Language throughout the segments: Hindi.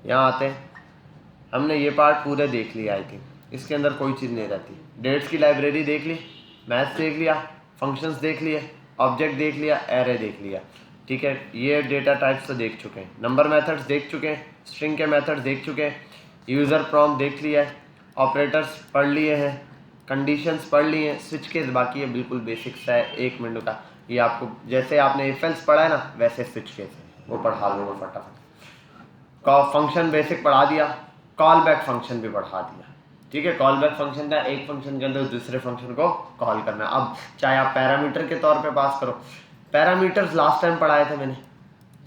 यहाँ आते हैं, हमने ये पार्ट पूरे देख लिया आई थिंक, इसके अंदर कोई चीज़ नहीं रहती। डेट्स की लाइब्रेरी देख ली, मैथ्स देख लिया, फंक्शंस देख लिए, ऑब्जेक्ट देख लिया, एरे देख लिया, ठीक है। ये डेटा टाइप्स तो देख चुके हैं, नंबर मेथड्स देख चुके हैं, स्ट्रिंग के मेथड्स देख चुके हैं, यूज़र प्रॉम्प्ट देख लिया है, ऑपरेटर्स पढ़ लिए हैं, कंडीशंस पढ़ लिए हैं, स्विच केस बाकी है, बिल्कुल बेसिक्स है 1 मिनट का। ये आपको जैसे आपने इफ एल्स पढ़ा है ना वैसे स्विच केस है, वो पढ़ा लो फटाफट। फंक्शन बेसिक पढ़ा दिया, कॉल बैक फंक्शन भी पढ़ा दिया, ठीक है। कॉल बैक फंक्शन का एक फंक्शन के अंदर दूसरे फंक्शन को कॉल करना। अब चाहे आप पैरामीटर के तौर पे पास करो, पैरामीटर्स लास्ट टाइम पढ़ाए थे मैंने,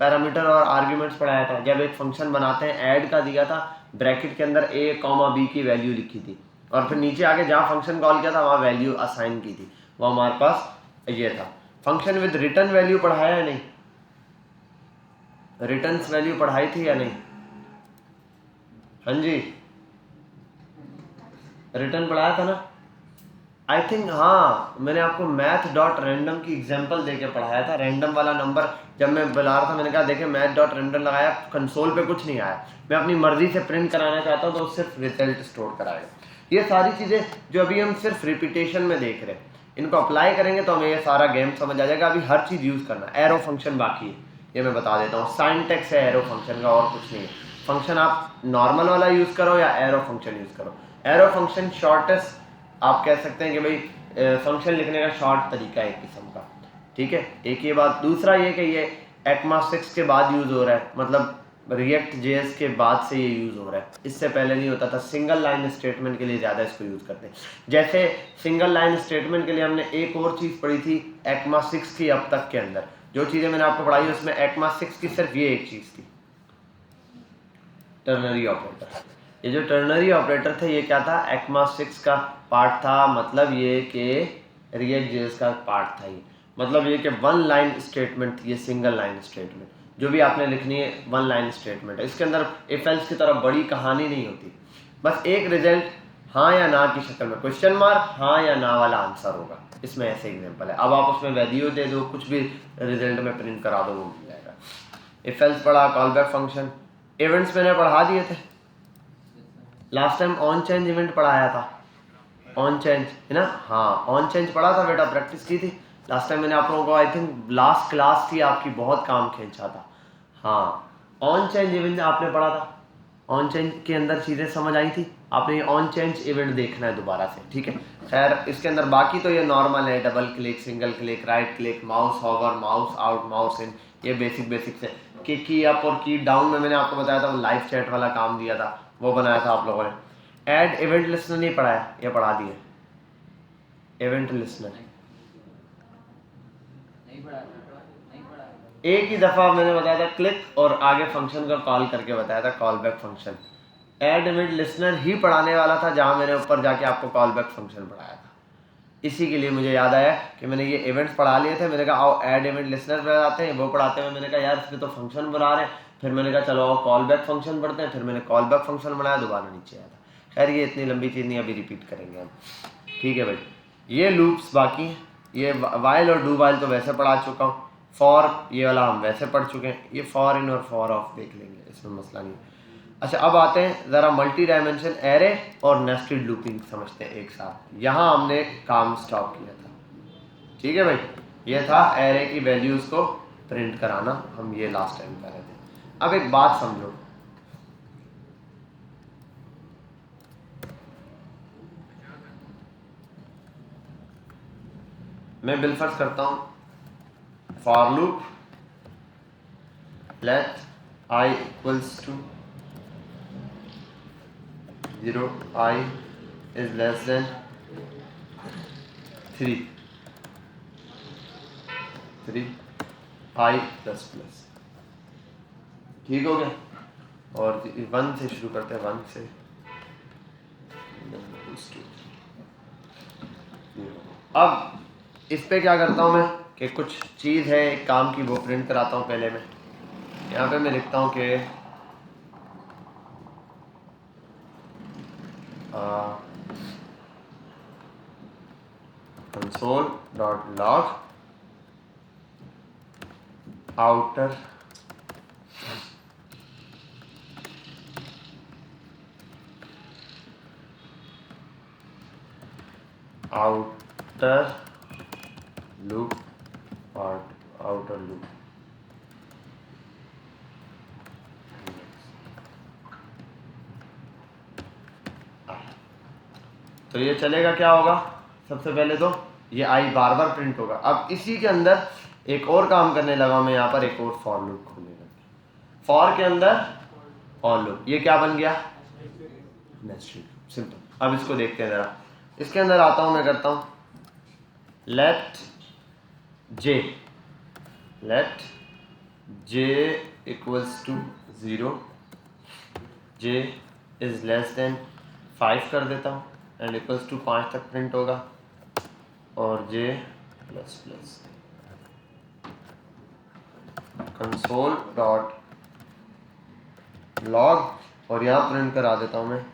पैरामीटर और आर्ग्यूमेंट्स पढ़ाया था। जब एक फंक्शन बनाते हैं, ऐड का दिया था, ब्रैकेट के अंदर a, b की वैल्यू लिखी थी, और फिर नीचे आके जहाँ फंक्शन कॉल किया था वहाँ वैल्यू असाइन की थी, वो हमारे पास ये था। फंक्शन विद रिटर्न वैल्यू पढ़ाया या नहीं, रिटर्न वैल्यू पढ़ाई थी या नहीं? हाँ जी, रिटर्न पढ़ाया था ना आई थिंक। हाँ, मैंने आपको मैथ डॉट रैंडम की एग्जांपल देके पढ़ाया था। रैंडम वाला नंबर जब मैं बुला रहा था, मैंने कहा देखे मैथ डॉट रैंडम लगाया, कंसोल पे कुछ नहीं आया, मैं अपनी मर्जी से प्रिंट कराना चाहता हूँ तो सिर्फ रिजल्ट स्टोर कराएगा। ये सारी चीज़ें जो अभी हम सिर्फ रिपीटेशन में देख रहे हैं, इनको अप्लाई करेंगे तो हमें ये सारा गेम समझ आ जाएगा। अभी हर चीज़ यूज़ करना, एरो फंक्शन बाकी है, ये मैं बता देता हूँ। साइंटेक्स है एरो फंक्शन का, और कुछ नहीं है। फंक्शन आप नॉर्मल वाला यूज़ करो या एरो फंक्शन यूज़ करो। एरो फंक्शन शॉर्टेस्ट आप कह सकते हैं कि भाई फंक्शन लिखने का शॉर्ट तरीका है एक किस्म का, ठीक है। एक ये बात। दूसरा ये कि ये ECMA 6 के बाद यूज़ हो रहा है, मतलब रिएक्ट JS के बाद से ये यूज़ हो रहा है, इससे पहले नहीं होता था। सिंगल लाइन स्टेटमेंट के लिए ज़्यादा इसको यूज़ करते हैं। जैसे सिंगल लाइन स्टेटमेंट के लिए हमने एक और चीज़ पढ़ी थी ECMA 6 की, अब तक के अंदर जो चीज़ें मैंने आपको पढ़ाई उसमें ECMA 6 की सिर्फ ये एक चीज़ थी, टर्नरी ऑपरेटर। ये जो टर्नरी ऑपरेटर थे ये क्या था, ECMA 6 का पार्ट था। मतलब ये कि रिएक्ट JS का पार्ट था ये। मतलब ये कि वन लाइन स्टेटमेंट थी ये, सिंगल लाइन स्टेटमेंट जो भी आपने लिखनी है वन लाइन स्टेटमेंट है। इसके अंदर इफ एल्स की तरह बड़ी कहानी नहीं होती, बस एक रिजल्ट हाँ या ना की शक्ल में, क्वेश्चन मार्क हाँ या ना वाला आंसर होगा। इसमें ऐसे एग्जाम्पल है। अब आप उसमें वैल्यू दे दो, कुछ भी रिजल्ट में प्रिंट करा दो, वो मिल जाएगा। इफ एल्स पढ़ा, कॉल बैक फंक्शन, इवेंट्स मैंने पढ़ा दिए थे last time. On change event पढ़ाया था, ऑन चेंज है ना, हाँ ऑन चेंज पढ़ा था बेटा, प्रैक्टिस की थी लास्ट टाइम मैंने आप लोगों को। आई थिंक लास्ट क्लास थी आपकी, बहुत काम खींचा था। हाँ, ऑन चेंज इवेंट आपने पढ़ा था, ऑन चेंज के अंदर चीज़ें समझ आई थी आपने। ऑन चेंज इवेंट देखना है दोबारा से, ठीक है। खैर इसके अंदर बाकी तो ये नॉर्मल है, double click, single click, right click, mouse hover, mouse out, mouse in, ये बेसिक्स है। कि की अप और की डाउन में मैंने आपको बताया था, वो लाइव चैट वाला काम दिया था, वो बनाया था आप लोगों ने। ऐड इवेंट लिस्टनर नहीं पढ़ाया, ये पढ़ा दिए इवेंट लिस्टनर। एक ही दफ़ा मैंने बताया था क्लिक और आगे फंक्शन का कॉल करके बताया था, call back function. Add event listener ही पढ़ाने वाला था जहाँ मैंने ऊपर जाके आपको कॉल बैक फंक्शन पढ़ाया था। इसी के लिए मुझे याद आया कि मैंने ये इवेंट्स पढ़ा लिए थे। मैंने कहा आओ ऐड इवेंट लिस्टनर पर आते हैं, वो पढ़ाते हैं। मैंने कहा यार इसमें तो फंक्शन बुला रहे हैं, फिर मैंने कहा चलो आओ कॉल बैक फंक्शन पढ़ते हैं। फिर मैंने कॉल बैक फंक्शन बनाया, दोबारा नीचे आया था। खैर ये इतनी लंबी चीज़ नहीं, अभी रिपीट करेंगे हम, ठीक है भाई। ये लूप्स बाकी हैं, ये वाइल और डू वाइल तो वैसे पढ़ा चुका हूँ। फॉर ये वाला हम वैसे पढ़ चुके हैं। ये फॉर इन और फॉर ऑफ देख लेंगे, इसमें मसला नहीं। अच्छा अब आते हैं ज़रा मल्टी डायमेंशन एरे और नेस्टेड लूपिंग समझते हैं एक साथ। यहाँ हमने काम स्टॉप किया था, ठीक है भाई। ये था एरे की वैल्यूज़ को प्रिंट कराना, हम ये लास्ट टाइम कर रहे थे। अब एक बात समझो, मैं बिलफर्ज करता हूँ for loop let I equals to 0, I is less than 3 I plus plus, ठीक हो गया। और 1 से शुरू करते हैं, 1 से। अब इस पे क्या करता हूँ मैं कि कुछ चीज़ है एक काम की, वो प्रिंट कराता हूँ। पहले मैं यहाँ पे मैं लिखता हूँ कि console dot log outer outer loop part, outer loop तो ये चलेगा, क्या होगा, सबसे पहले तो ये आई बार बार प्रिंट होगा। अब इसी के अंदर एक और काम करने लगा मैं, यहाँ पर एक और फॉर लूप खोलने लगा, फॉर के अंदर फॉर लूप, ये क्या बन गया, नेस्टेड लूप, सिंपल। अब इसको देखते हैं जरा, इसके अंदर आता हूँ मैं, करता हूँ let J equals to 0, J is less than 5 कर देता हूँ एंड इक्वल्स टू 5 तक प्रिंट होगा, और j plus plus console dot log, और यहाँ प्रिंट करा देता हूँ मैं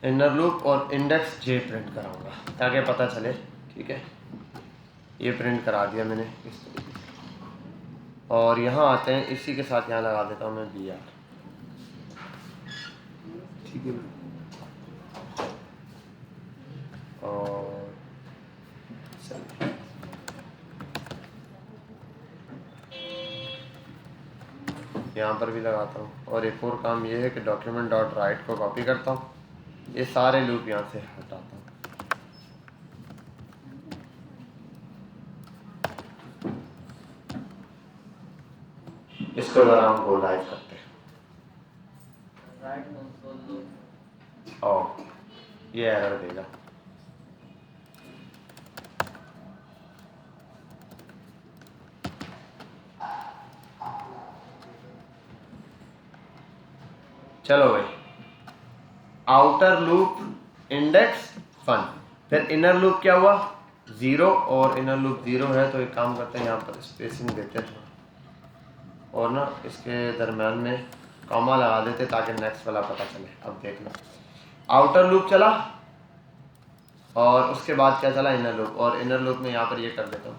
इनर लूप और इंडेक्स जे प्रिंट कराऊंगा ताकि पता चले, ठीक है। ये प्रिंट करा दिया मैंने इस तरीके से, और यहाँ आते हैं, इसी के साथ यहाँ लगा देता हूँ मैं बी आर, ठीक है। और यहाँ पर भी लगाता हूँ, और एक और काम ये है कि डॉक्यूमेंट डॉट राइट को कॉपी करता हूँ, ये सारे लूप यहाँ से हटाता हूँ। इसको जरा हम गो लाइव करते हैं। और ये एरर देगा, चलो भाई, आउटर लूप इंडेक्स 1, फिर इनर लूप क्या हुआ 0, और इनर लूप 0 है तो एक काम करते हैं, यहाँ पर स्पेसिंग देते हैं और ना इसके दरम्यान में कॉमा लगा देते ताकि नेक्स्ट वाला पता चले। अब देख लो, आउटर लूप चला और उसके बाद क्या चला, इनर लूप, और इनर लूप में यहाँ पर ये कर देता हूँ,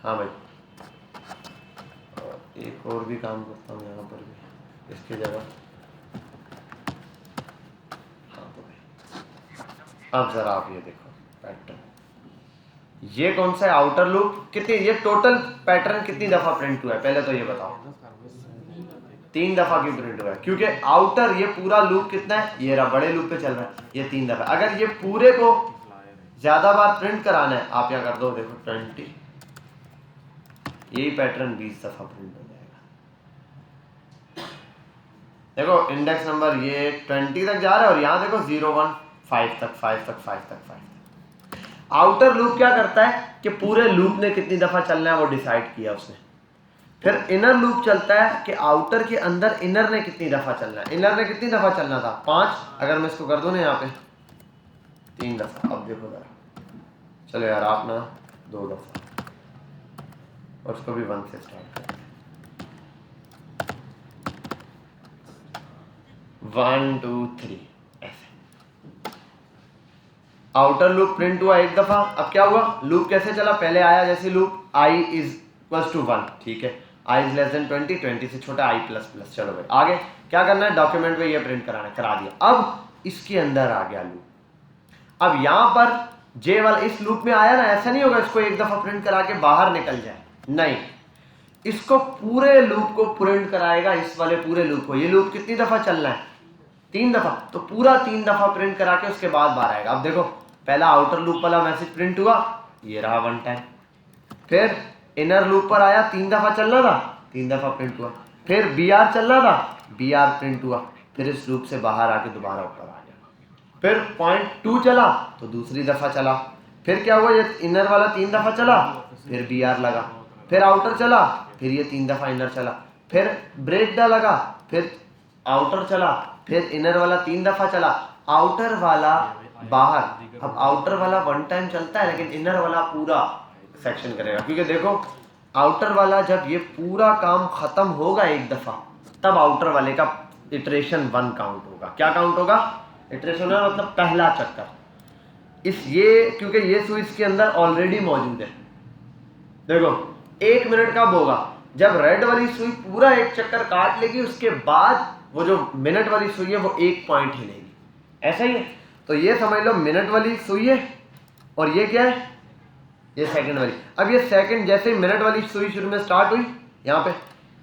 हाँ भाई, और एक और भी काम करता हूँ यहाँ पर भी इसकी जगह, हाँ तो भाई अब जरा आप ये देखो पैटर्न, ये कौन सा है आउटर लूप, कितनी, ये टोटल पैटर्न कितनी दफा प्रिंट हुआ है, पहले तो ये बताओ, 3 दफा क्यों प्रिंट हुआ है, क्योंकि आउटर ये पूरा लूप कितना है, ये रहा बड़े लूप पे चल रहा है, ये 3 दफा। अगर ये पूरे को ज्यादा बार प्रिंट कराना है, आप क्या कर दो, देखो 20, यही पैटर्न 20 दफा प्रिंट हो जाएगा। देखो इंडेक्स नंबर ये 20 तक जा रहा है, और यहाँ देखो 0 1 5 तक 5 तक 5 तक 5 तक। आउटर लूप क्या करता है कि पूरे लूप ने कितनी दफा चलना है वो डिसाइड किया उसने। फिर इनर लूप चलता है कि आउटर के अंदर इनर ने कितनी दफा चलना है, इनर ने कितनी दफा चलना था 5, अगर मैं इसको कर दूं ना यहाँ पे 3 दफा। अब देखो जरा, चलो यार आप ना 2 दफा, और उसको भी 1 से स्टार्ट करते हैं, 1 2 3 ऐसे। आउटर लूप प्रिंट हुआ 1 दफा। अब क्या हुआ, लूप कैसे चला, पहले आया जैसे loop i is equals to 1, ठीक है, i इज लेस देन 20, 20 से छोटा i प्लस प्लस। चलो भाई आगे क्या करना है, डॉक्यूमेंट में ये प्रिंट कराना है, करा दिया। अब इसके अंदर आ गया लूप, अब यहां पर जे वाला इस लूप में आया ना, ऐसा नहीं होगा इसको 1 दफा प्रिंट करा के बाहर निकल जाए, नहीं, इसको पूरे लूप को प्रिंट कराएगा, इस वाले पूरे लूप को। ये लूप कितनी दफा चलना है, 3 दफा, तो पूरा 3 दफा प्रिंट करा के उसके बाद बाहर आएगा। अब देखो पहला आउटर लूप वाला मैसेज प्रिंट हुआ, ये रहा 1 टाइम, फिर इनर लूप पर आया, 3 दफा चलना था, 3 दफा प्रिंट हुआ, फिर बी आर चलना था, बी आर प्रिंट हुआ, फिर इस लूप से बाहर आके दोबारा ऊपर आ गया, फिर पॉइंट 2 चला तो दूसरी दफा चला, फिर क्या हुआ, ये इनर वाला 3 दफा चला, फिर बी आर लगा, फिर आउटर चला, फिर ये 3 दफा इनर चला, फिर ब्रेक दा लगा, फिर आउटर चला, फिर इनर वाला 3 दफा चला, आउटर वाला बाहर। अब आउटर वाला 1 टाइम चलता है, लेकिन इनर वाला पूरा सेक्शन करेगा, क्योंकि देखो आउटर वाला जब ये पूरा काम खत्म होगा 1 दफा, तब आउटर वाले का इटरेशन 1 काउंट होगा। क्या काउंट होगा, इटरेशन है मतलब पहला चक्कर। इस ये क्योंकि ये सुई इसके अंदर ऑलरेडी मौजूद है। देखो 1 मिनट कब होगा, जब रेड वाली सुई पूरा एक चक्कर काट लेगी, उसके बाद वो जो मिनट वाली सुई है वो एक पॉइंट हिलेगी। ऐसा ही है। तो ये समझ लो मिनट वाली सुई है और ये क्या है, ये सेकंड वाली। अब ये सेकंड जैसे ही मिनट वाली सुई शुरू में स्टार्ट हुई, यहाँ पे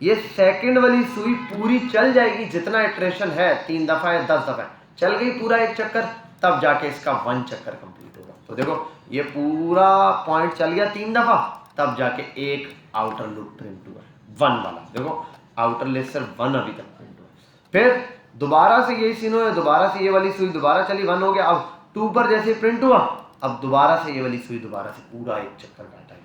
ये सेकंड वाली सुई पूरी चल जाएगी, जितना इटरेशन है 3 दफा या 10 दफा चल गई पूरा एक चक्कर, तब जाके इसका 1 चक्कर कंप्लीट होगा। तो देखो ये पूरा पॉइंट चल गया 3 दफा, तब जाके एक आउटर लूप प्रिंट हुआ 1 वाला। देखो आउटर लेसर 1 अभी तक प्रिंट हुआ। फिर दोबारा से यही सीन हुआ, दोबारा से ये वाली सुई दोबारा चली, 1 हो गया। अब 2 पर जैसे प्रिंट हुआ, अब दोबारा से ये वाली सुई दोबारा से पूरा एक चक्कर काटा,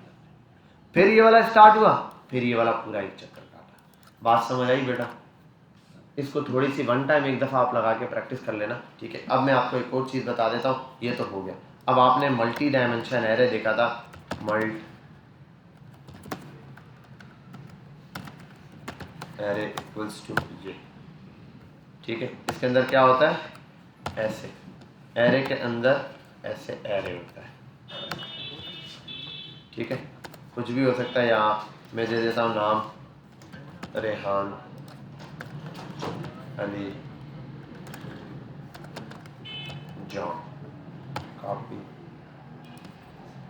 फिर ये वाला स्टार्ट हुआ, फिर ये वाला पूरा एक चक्कर काटा। बात समझ आई बेटा? इसको थोड़ी सी 1 टाइम एक दफ़ा आप लगा के प्रैक्टिस कर लेना, ठीक है। अब मैं आपको एक और चीज़ बता देता हूँ, ये तो हो गया। अब आपने मल्टी डायमेंशन एरे देखा था, मल्ट एरे इक्वल्स टू ये, ठीक है। इसके अंदर क्या होता है, ऐसे एरे के अंदर ऐसे एरे होता है, ठीक है। कुछ भी हो सकता है। यहाँ मैं दे देता हूँ नाम, Rehan Ali John, copy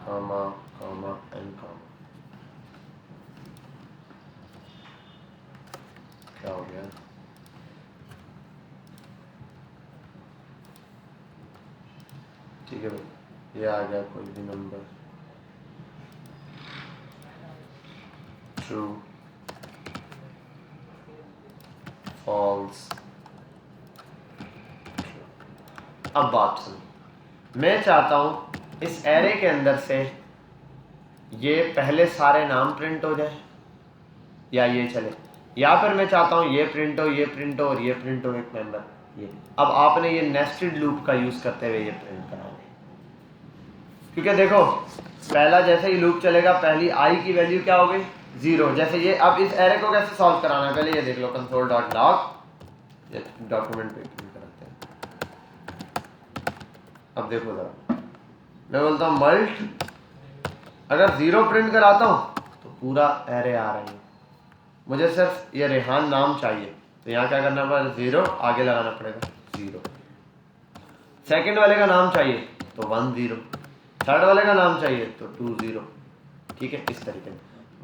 comma comma and comma. क्या हो गया, ठीक है भाई। ये आ गया कोई भी नंबर, ट्रू फॉल्स। अब बात सुनो, मैं चाहता हूं इस एरे के अंदर से ये पहले सारे नाम प्रिंट हो जाए या ये चले, या फिर मैं चाहता हूं ये प्रिंट हो, ये प्रिंट हो और ये प्रिंट हो एक मेंबर ये। अब आपने ये नेस्टेड लूप का यूज करते हुए ये प्रिंट कराना, क्योंकि देखो पहला जैसे ही लूप चलेगा, पहली आई की वैल्यू क्या हो गई, 0। जैसे ये, अब इस एरे को कैसे सॉल्व कराना है, पहले ये देख लो, कंसोल डॉट लॉग, ये डॉक्यूमेंट पे क्लिक करते हैं। अब देखो जरा, मैं बोलता हूँ मल्ट, अगर 0 प्रिंट कराता हूँ तो पूरा एरे आ रही है। मुझे सिर्फ ये रेहान नाम चाहिए, तो यहाँ क्या करना पड़ेगा, 0 आगे लगाना पड़ेगा 0। सेकंड वाले का नाम चाहिए तो 1 0, थर्ड वाले का नाम चाहिए तो 2 0, ठीक है। इस तरीके से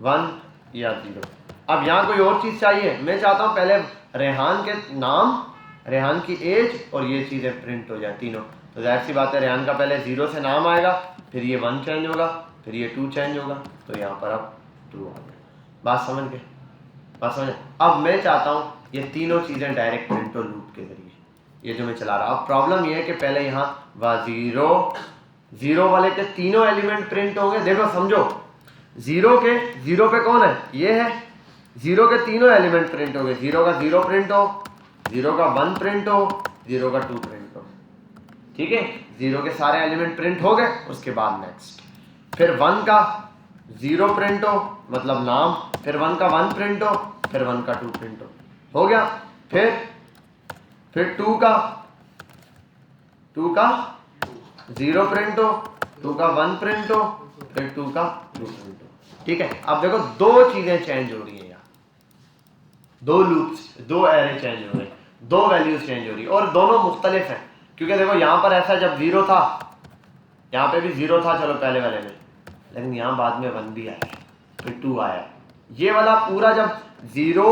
1 या 0। अब यहाँ कोई और चीज़ चाहिए, मैं चाहता हूँ पहले रेहान के नाम, रेहान की एज और ये चीज़ें प्रिंट हो जाए तीनों। तो जाहिर सी बात है, रेहान का पहले 0 से नाम आएगा, फिर ये 1 चेंज होगा, फिर ये 2 चेंज होगा, तो यहाँ पर अब 2 आ गया। बात समझ गए, बात समझ। अब मैं चाहता हूँ ये तीनों चीज़ें डायरेक्ट प्रिंट हो लूप के जरिए, ये जो मैं चला रहा। अब प्रॉब्लम ये है कि पहले यहाँ 0 वाले के तीनों एलिमेंट प्रिंट होंगे। देखो समझो, 0 पे कौन है, ये है। 0 के तीनों एलिमेंट प्रिंट हो गए, 0 का 0 प्रिंट हो, 0 का 1 प्रिंट हो, 0 का 2 प्रिंट हो, ठीक है। 0 के सारे एलिमेंट प्रिंट हो गए, उसके बाद नेक्स्ट फिर 1 का 0 प्रिंट हो, मतलब नाम, फिर 1 का 1 प्रिंट हो, फिर 1 का 2 प्रिंट हो गया। फिर 2 का 0 प्रिंट हो, 2 का 1 प्रिंट हो, फिर 2 का 2 प्रिंट हो, ठीक है। अब देखो 2 चीजें चेंज हो रही है यहाँ, 2 लूप्स, 2 एरे चेंज हो रहे, 2 वैल्यूज चेंज हो रही, और दोनों मुख्तलिफ हैं। क्योंकि देखो यहाँ पर ऐसा जब 0 था, यहाँ पे भी 0 था, चलो पहले वाले में, लेकिन यहाँ बाद में 1 भी आया, फिर 2 आया। ये वाला पूरा जब 0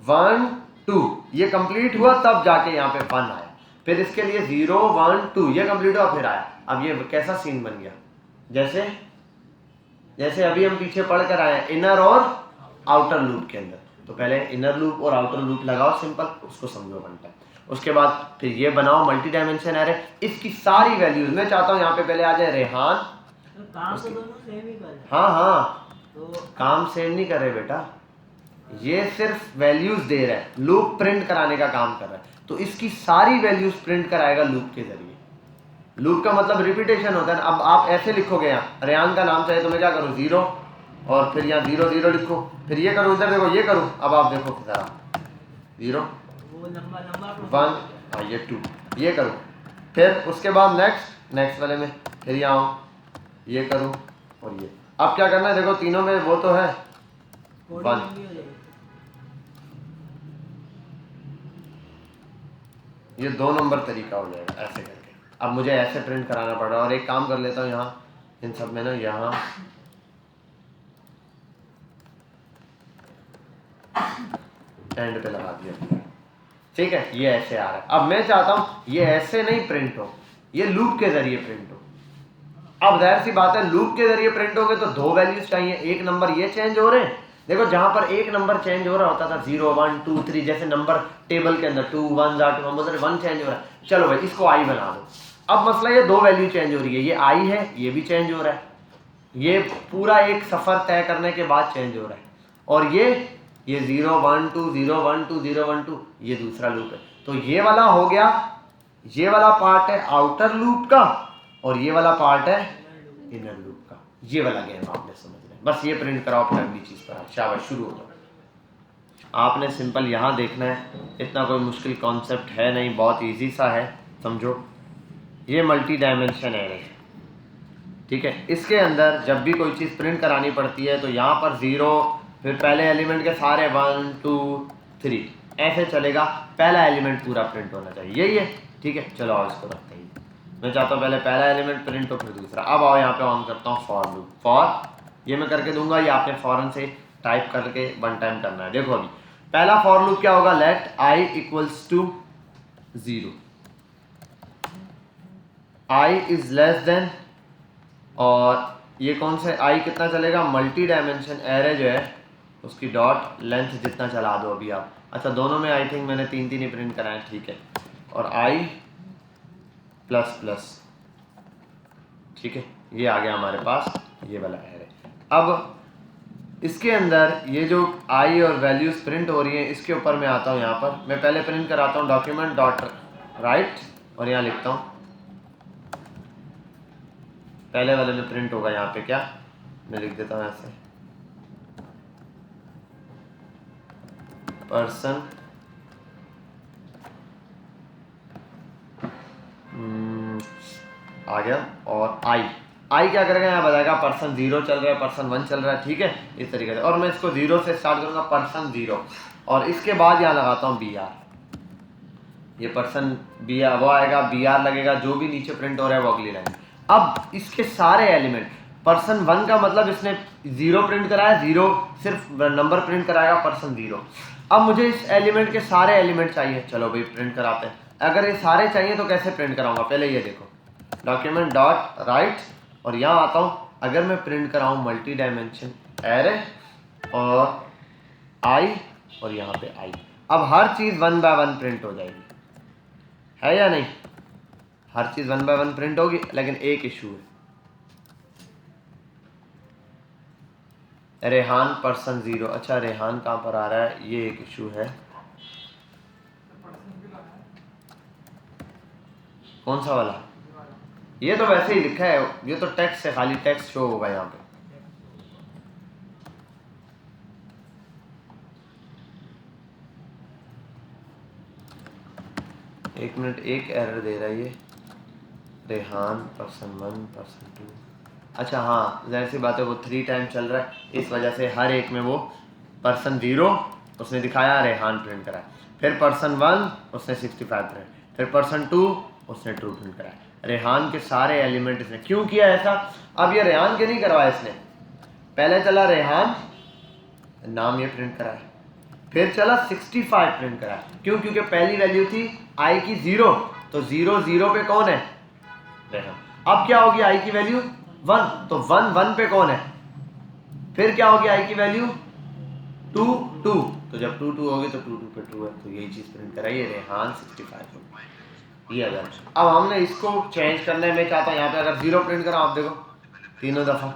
1 2 ये कंप्लीट हुआ, तब जाके यहाँ पे 1 आया, फिर इसके लिए 0 1 2 ये कंप्लीट हुआ, फिर आया। अब ये कैसा सीन बन गया, जैसे अभी हम पीछे पढ़ कर आए इनर और आउटर लूप के अंदर। तो पहले इनर लूप और आउटर लूप लगाओ सिंपल, उसको समझो बनता है। उसके बाद फिर ये बनाओ मल्टी डायमेंशन एरे, इसकी सारी वैल्यूज मैं चाहता हूँ यहाँ पे पहले आ जाए रेहान। काम तो दोनों सेम ही कर रहे हैं। हाँ तो काम सेम नहीं कर रहे बेटा, ये सिर्फ वैल्यूज दे रहा है, लूप प्रिंट कराने का काम कर रहा है। तो इसकी सारी वैल्यूज प्रिंट कराएगा लूप के जरिए। लूप का मतलब रिपीटेशन होता है। अब आप ऐसे लिखोगे, यहाँ रेहान का नाम चाहिए तो मैं क्या करूँ, 0 और फिर यहाँ 0 0 लिखो, फिर ये करूँ, इधर देखो ये करूँ। अब आप देखो जरा 0 वो लंबा 1 हाँ ये 2 ये करूँ, फिर उसके बाद नेक्स्ट वाले में फिर यहाँ आऊँ, ये करूँ और ये। अब क्या करना है, देखो तीनों में वो तो है कोडिंग 1, भी हो जाएगी। ये 2 नंबर तरीका हो जाएगा ऐसे करके। अब मुझे ऐसे प्रिंट कराना पड़ रहा है, और एक काम कर लेता हूँ यहाँ इन सब में ना, यहाँ एंड पे लगा दिया, ठीक है, ये ऐसे आ रहा है। अब मैं चाहता हूँ ये ऐसे नहीं प्रिंट हो, ये लूप के जरिए प्रिंट हो। अब जाहिर सी बात है लूप के जरिए प्रिंट होगे तो 2 वैल्यूज चाहिए, एक नंबर ये चेंज हो रहे हैं। देखो जहां पर एक नंबर चेंज हो रहा होता था 0 1 2 3, जैसे नंबर टेबल के अंदर 2 1 2, हम बोल रहे 1 चेंज हो रहा है, चलो भाई इसको आई बना दो। अब मसला ये 2 वैल्यू चेंज हो रही है, ये आई है, ये भी चेंज हो रहा है, ये पूरा एक सफर तय करने के बाद चेंज हो रहा है। और ये 0 1 2 0 1 2 0 1 2, ये दूसरा लूप है। तो ये वाला हो गया, ये वाला पार्ट है आउटर लूप का, और ये वाला पार्ट है इनर लूप का। ये वाला गेम आपने समझ लिया, बस ये प्रिंट कराओ अपनी अगली चीज पर, शाबाश शुरू हो जाओ। आपने सिंपल यहाँ देखना है, इतना कोई मुश्किल कॉन्सेप्ट है नहीं, बहुत इजी सा है, समझो। ये मल्टी डायमेंशन एरे है, ठीक है। इसके अंदर जब भी कोई चीज़ प्रिंट करानी पड़ती है तो यहाँ पर 0, फिर पहले एलिमेंट के सारे 1 2 3 ऐसे चलेगा, पहला एलिमेंट पूरा प्रिंट होना चाहिए, यही है, ठीक है। चलो आओ इसको रखते हैं, मैं चाहता हूँ पहले पहला एलिमेंट प्रिंट हो फिर दूसरा। अब आओ यहाँ पे ऑन करता हूँ फॉर लूप, फॉर ये मैं करके दूंगा, ये आपने फॉरन से टाइप करके 1 टाइम करना है। देखो अभी पहला फॉर लूप क्या होगा, let i equals to 0, i is less than, और ये कौन सा i कितना चलेगा, मल्टी डायमेंशन एरे जो है उसकी डॉट लेंथ जितना चला दो अभी आप। अच्छा दोनों में आई थिंक मैंने 3 ही प्रिंट कराए, ठीक है। और i प्लस प्लस, ठीक है, ये आ गया हमारे पास ये वाला एरे। अब इसके अंदर ये जो i और वैल्यूज प्रिंट हो रही हैं, इसके ऊपर मैं आता हूँ, यहाँ पर मैं पहले प्रिंट कराता हूँ डॉक्यूमेंट डॉट राइट, और यहाँ लिखता हूँ पहले वाले में प्रिंट होगा, यहाँ पे क्या मैं लिख देता हूँ ऐसे, पर्सन आ गया, और आई क्या करेगा, यहाँ बताएगा पर्सन 0 चल रहा है, पर्सन 1 चल रहा है, ठीक है, इस तरीके से। और मैं इसको 0 से स्टार्ट करूँगा, पर्सन 0, और इसके बाद यहाँ लगाता हूँ BR, ये पर्सन BR वो आएगा, BR लगेगा, जो भी नीचे प्रिंट हो रहा है वो अगली लाइन। अब इसके सारे एलिमेंट, पर्सन 1 का मतलब इसने 0 प्रिंट कराया, 0 सिर्फ नंबर प्रिंट कराएगा, पर्सन 0। अब मुझे इस एलिमेंट के सारे एलिमेंट चाहिए, चलो भाई प्रिंट कराते हैं। अगर ये सारे चाहिए तो कैसे प्रिंट कराऊंगा, पहले ये देखो डॉक्यूमेंट डॉट राइट, और यहाँ आता हूँ, अगर मैं प्रिंट कराऊँ मल्टी डायमेंशन एरे और आई, और यहाँ पे आई, अब हर चीज़ 1 बाय 1 प्रिंट हो जाएगी, है या नहीं, हर चीज़ 1 बाय 1 प्रिंट होगी। लेकिन एक इशू है, रेहान पर्सन 0, अच्छा रेहान कहाँ पर आ रहा है, ये एक इशू है। कौन सा वाला, ये तो वैसे ही लिखा है, ये तो टेक्स्ट है, खाली टेक्स्ट शो होगा यहाँ पे। एक मिनट, एक एरर दे रहा है ये, रेहान पर्सन 1 पर्सन 2, अच्छा हाँ जाहिर सी बात है वो 3 टाइम चल रहा है, इस वजह से हर एक में वो पर्सन 0 उसने दिखाया, रेहान प्रिंट करा, फिर पर्सन 1 उसने 65 प्रिंट, फिर पर्सन 2 उसने 2 प्रिंट करा। रेहान के सारे एलिमेंट इसने क्यों किया ऐसा, अब ये रेहान के नहीं करवाया इसने, पहले चला रेहान नाम ये प्रिंट कराया, फिर चला 65 प्रिंट कराया, क्यों, क्योंकि पहली वैल्यू थी i की 0, तो 0 0 पे कौन है, रेहान। अब क्या होगी i की वैल्यू 1, तो 1 1 पे कौन है, फिर क्या होगी i की वैल्यू 2 2, तो जब 2 2 होगी तो 2 2 पे 2 है, तो यही चीज़ प्रिंट कराइए, रेहान 65 होगा ये। अगर अब हमने इसको चेंज करना है, मैं चाहता हूँ यहाँ पे अगर 0 प्रिंट करा, आप देखो तीनों दफ़ा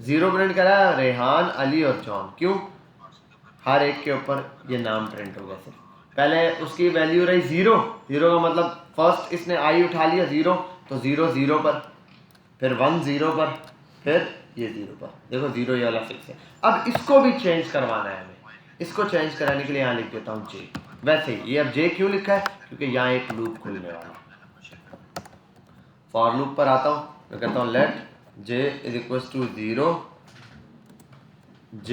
0 प्रिंट करा, रेहान अली और जॉन, क्यों, हर एक के ऊपर ये नाम प्रिंट हो गया। सिर्फ पहले उसकी वैल्यू रही 0 0 का मतलब फर्स्ट इसने आई उठा लिया 0, तो 0 0 पर, फिर 1 0 पर, फिर ये 0 पर, देखो 0 ये वाला फिक्स है। अब इसको भी चेंज करवाना है हमें, इसको चेंज कराने के लिए यहाँ लिख देता हूँ J। वैसे ही ये अब J क्यों लिखा है, क्योंकि यहाँ एक लूप खुलने वाला है, फॉर लूप पर आता हूँ, मैं कहता हूँ let j is equal to 0, j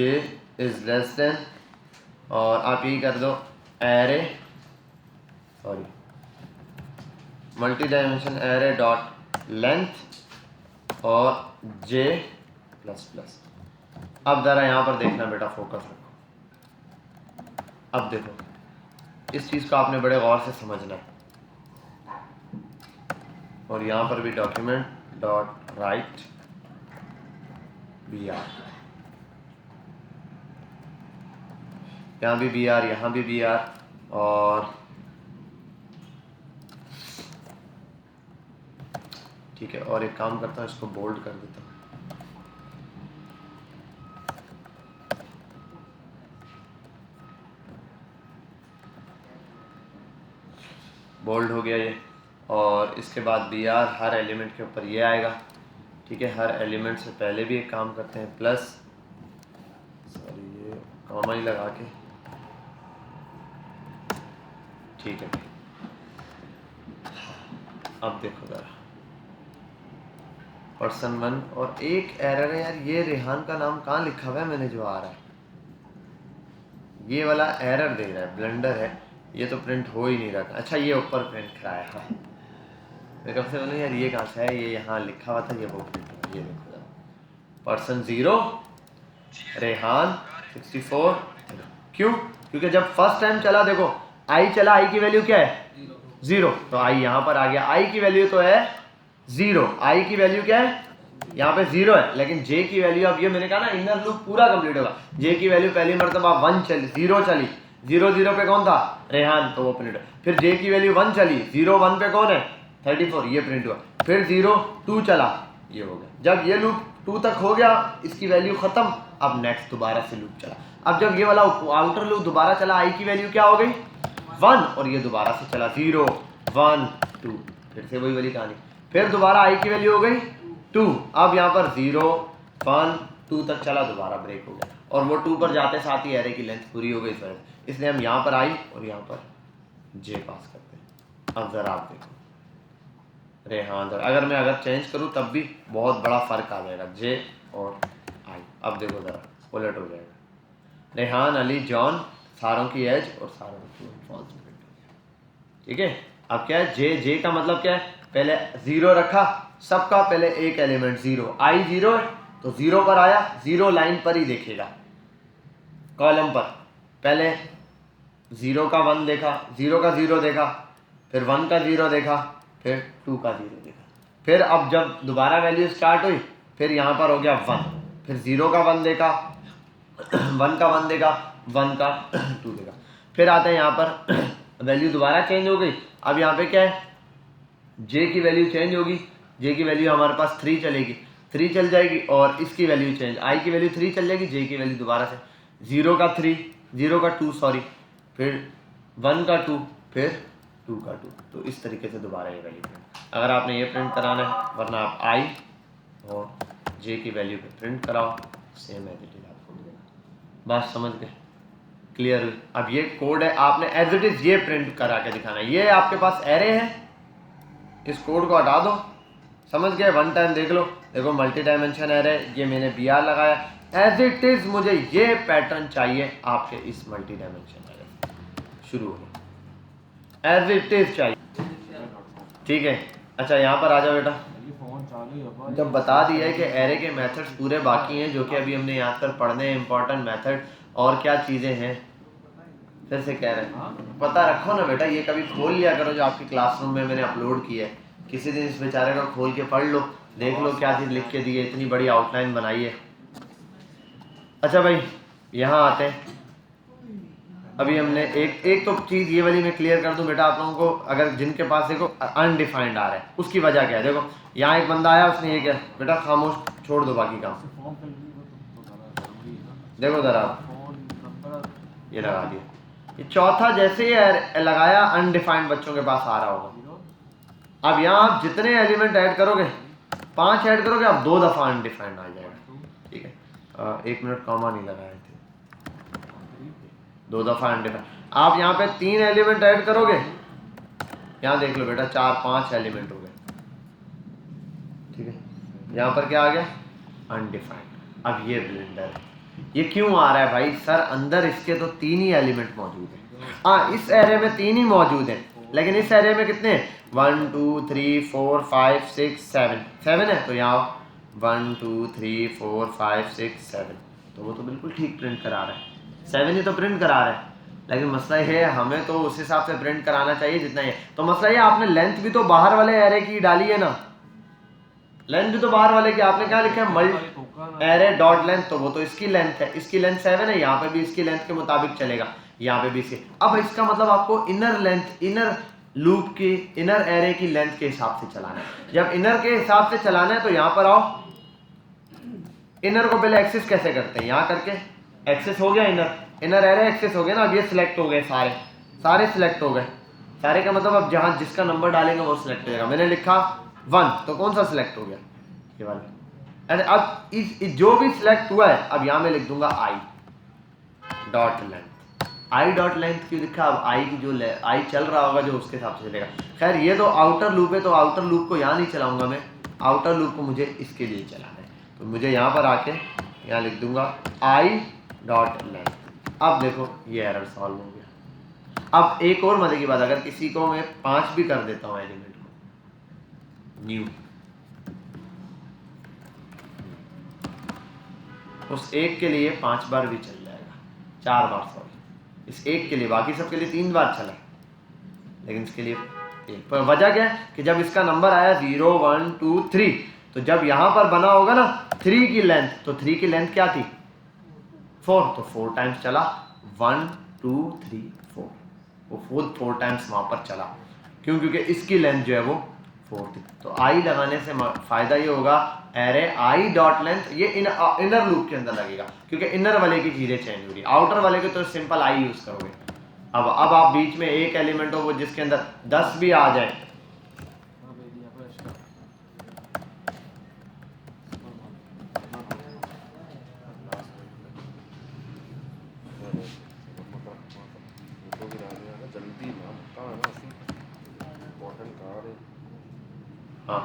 is less than, और आप यही कर दो array multi dimension array dot length और j प्लस प्लस। अब ज़रा यहाँ पर देखना बेटा, फोकस रखो। अब देखो इस चीज़ को आपने बड़े गौर से समझना है, और यहाँ पर भी डॉक्यूमेंट डॉट राइट br, यहाँ भी br, यहाँ भी br, और ठीक है, और एक काम करता हूँ, इसको बोल्ड कर देता हूँ। बोल्ड हो गया ये, और इसके बाद br हर एलिमेंट के ऊपर ये आएगा। ठीक है, हर एलिमेंट से पहले भी एक काम करते हैं, प्लस ये कॉमा ही लगा के, ठीक है। अब देखो ज़रा पर्सन 1, और एक एरर है यार, ये रेहान का नाम कहाँ लिखा हुआ है मैंने जो आ रहा है, ये वाला एरर दे रहा है, ब्लंडर है, ये तो प्रिंट हो ही नहीं रहा। अच्छा ये ऊपर प्रिंट कराया है, मैं कब से बोलूँ यार ये कहाँ से है, ये यहाँ लिखा हुआ था, ये वो प्रिंट हुआ। ये देखो पर्सन 0 रेहान 64, क्यों? क्योंकि जब फर्स्ट टाइम चला, देखो आई चला, आई की वैल्यू क्या है 0, तो आई यहाँ पर आ गया, आई की वैल्यू तो है 0, आई की वैल्यू क्या है यहाँ पे 0 है, लेकिन j की वैल्यू, अब ये मैंने कहा ना इनर लूप पूरा कंप्लीट होगा, j की वैल्यू पहली मरतबा 1 चली, 0 चली, 0 0 पे कौन था रेहान, तो वो प्रिंट, फिर j की वैल्यू 1 चली, 0 1 पे कौन है 34, ये प्रिंट हुआ, फिर 0 2 चला, ये हो गया। जब ये लूप 2 तक हो गया, इसकी वैल्यू खत्म, अब नेक्स्ट दोबारा से लूप चला। अब जब ये वाला आउटर लूप दोबारा चला, आई की वैल्यू क्या हो गई 1, और ये दोबारा से चला 0 1 2, फिर से वही वाली कहानी, फिर दोबारा आई की वैल्यू हो गई 2, अब यहाँ पर 0 1 2 तक चला, दोबारा ब्रेक हो गया, और वो 2 पर जाते साथ ही एरे की लेंथ पूरी हो गई इस वजह से, इसलिए हम यहाँ पर आई और यहाँ पर j पास करते हैं। अब ज़रा आप देखो रेहान, अगर मैं चेंज करूँ तब भी बहुत बड़ा फ़र्क आ जाएगा, j और i। अब देखो ज़रा उलट हो जाएगा, रेहान अली जॉन सारों की एज और सारों की फॉल्स। ठीक है, अब क्या है j का मतलब क्या है, पहले 0 रखा, सबका पहले एक एलिमेंट 0, i 0 है तो 0 पर आया, 0 लाइन पर ही देखेगा, कॉलम पर पहले 0 का 1 देखा, 0 का 0 देखा, फिर 1 का 0 देखा, फिर 2 का 0 देखा, फिर अब जब दोबारा वैल्यू स्टार्ट हुई, फिर यहाँ पर हो गया 1, फिर 0 का 1 देखा, 1 का 1 देखा, 1 का 2 देखा, फिर आते हैं यहाँ पर वैल्यू दोबारा चेंज हो गई। अब यहाँ पे क्या है, j की वैल्यू चेंज होगी, j की वैल्यू हमारे पास 3 चलेगी, 3 चल जाएगी, और इसकी वैल्यू चेंज, i की वैल्यू 3 चल जाएगी, j की वैल्यू दोबारा से 0 का 3, 0 का 2 सॉरी, फिर 1 का 2, फिर 2 का 2, तो इस तरीके से दोबारा ये वैल्यू प्रिंट। अगर आपने ये प्रिंट कराना है, वरना आप i और j की वैल्यू पे प्रिंट कराओ, सेम एज इट इज आपको मिलेगा। बात समझ गए, क्लियर हुई? अब ये कोड है, आपने एज इट इज ये प्रिंट करा के दिखाना है। ये आपके पास एरे है, इस कोड को हटा दो, समझ गए? वन टाइम देख लो, देखो मल्टी डायमेंशन एरे, ये मैंने br लगाया, एज इट इज मुझे ये पैटर्न चाहिए आपके इस मल्टी डायमेंशन एरे, शुरू हो एज इट इज चाहिए। ठीक है, अच्छा यहाँ पर आ जाओ बेटा। जब बता दिया है कि एरे के मेथड्स पूरे बाकी हैं, जो कि अभी हमने यहाँ पर पढ़ने हैं, इंपॉर्टेंट मेथड और क्या चीज़ें हैं, फिर से कह रहे हैं पता रखो ना बेटा, ये कभी खोल लिया करो जो आपकी क्लासरूम में मैंने अपलोड किया है, किसी दिन इस बेचारे को खोल के पढ़ लो, देख लो क्या चीज़ लिख के दी है, इतनी बड़ी आउटलाइन बनाई है। अच्छा भाई यहाँ आते हैं, अभी हमने एक तो चीज़ ये वाली मैं क्लियर कर दूं बेटा आप लोगों को, अगर जिनके पास देखो अनडिफाइंड आ रहा है, उसकी वजह क्या है। देखो यहाँ एक बंदा आया, उसने ये क्या, बेटा खामोश छोड़ दो बाकी काम, देखो ज़रा ये लगा दिया, ये चौथा जैसे ही लगाया अनडिफाइंड बच्चों के पास आ रहा होगा। अब यहाँ आप जितने एलिमेंट ऐड करोगे, 5 ऐड करोगे, आप 2 दफ़ा अनडिफाइंड आ जाएगा। ठीक है, 1 मिनट कॉमा नहीं लगाए थे, 2 दफ़ा अनडिफाइंड। आप यहाँ पे 3 एलिमेंट ऐड करोगे, यहाँ देख लो बेटा 4 5 एलिमेंट हो गए, यहाँ पर क्या आ गया, अनडिफाइंड। अब ये ब्लेंडर है, ये क्यों आ रहा है भाई सर, अंदर इसके तो 3 ही एलिमेंट मौजूद हैं। हाँ, इस एरे में 3 ही मौजूद हैं, लेकिन इस एरे में कितने, 1 2 3 4 5 6 7 है, तो यहाँ 1 2 3 4 5 6 7, तो वो तो बिल्कुल ठीक प्रिंट करा रहा है, 7 ही तो प्रिंट करा रहा है। लेकिन मसला ये है, हमें तो उस हिसाब से प्रिंट कराना चाहिए जितना ही है। तो मसला ये, आपने लेंथ भी तो बाहर वाले एरे की डाली है ना, लेंथ भी तो बाहर वाले की, आपने क्या लिखा है, मल्ट एरे डॉट लेंथ, तो वो तो इसकी लेंथ है, इसकी लेंथ 7 है, यहाँ पे भी इसकी लेंथ के मुताबिक चलेगा, यहाँ पे भी इसकी। अब इसका मतलब आपको इनर लेंथ, इनर लूप की, इनर एरे की लेंथ के हिसाब से चलाना है। जब इनर के हिसाब से चलाना है तो यहाँ पर आओ, इनर को पहले एक्सेस कैसे करते हैं, यहाँ करके एक्सेस हो गया, इनर एरे एक्सेस हो गया ना। अब ये सिलेक्ट हो गए, सारे सिलेक्ट हो गए, सारे का मतलब अब जहाँ जिसका नंबर डालेंगे वो सिलेक्ट हो जाएगा। मैंने लिखा 1, तो कौन सा सिलेक्ट हो गया, ये वाला। अरे अब इस जो भी सिलेक्ट हुआ है, अब यहाँ मैं लिख दूंगा I dot length. I dot length क्यों लिखा, अब आई की जो आई चल रहा होगा जो उसके हिसाब से चलेगा। खैर ये तो आउटर लूप है, तो आउटर लूप को यहाँ नहीं चलाऊंगा मैं, आउटर लूप को मुझे इसके लिए चलाना है, तो मुझे यहाँ पर आके यहाँ लिख दूंगा आई डॉट लेंथ। अब देखो ये एरर सॉल्व हो गया। अब एक और मजे की बात, अगर किसी को मैं 5 भी कर देता हूँ एलिमेंट को, न्यू, उस एक के लिए 5 बार भी चल जाएगा, 4 बार सॉरी, इस एक के लिए, बाकी सब के लिए 3 बार चला, लेकिन इसके लिए एक। पर वजह क्या है कि जब इसका नंबर आया 0 1 2 3, तो जब यहाँ पर बना होगा ना 3 की लेंथ, तो 3 की लेंथ क्या थी 4, तो 4 टाइम्स चला, 1 2 3 4, वो 4 टाइम्स वहाँ पर चला। क्यों, क्योंकि इसकी लेंथ जो है वो 4 थी। तो आई लगाने से फायदा ये होगा, एरे आई डॉट लेंथ ये इनर लूप के अंदर लगेगा, क्योंकि इनर वाले की चीज़ें चेंज हो रही, आउटर वाले के तो सिंपल आई यूज करोगे। अब आप बीच में एक एलिमेंट हो वो जिसके अंदर 10 भी आ जाए, हाँ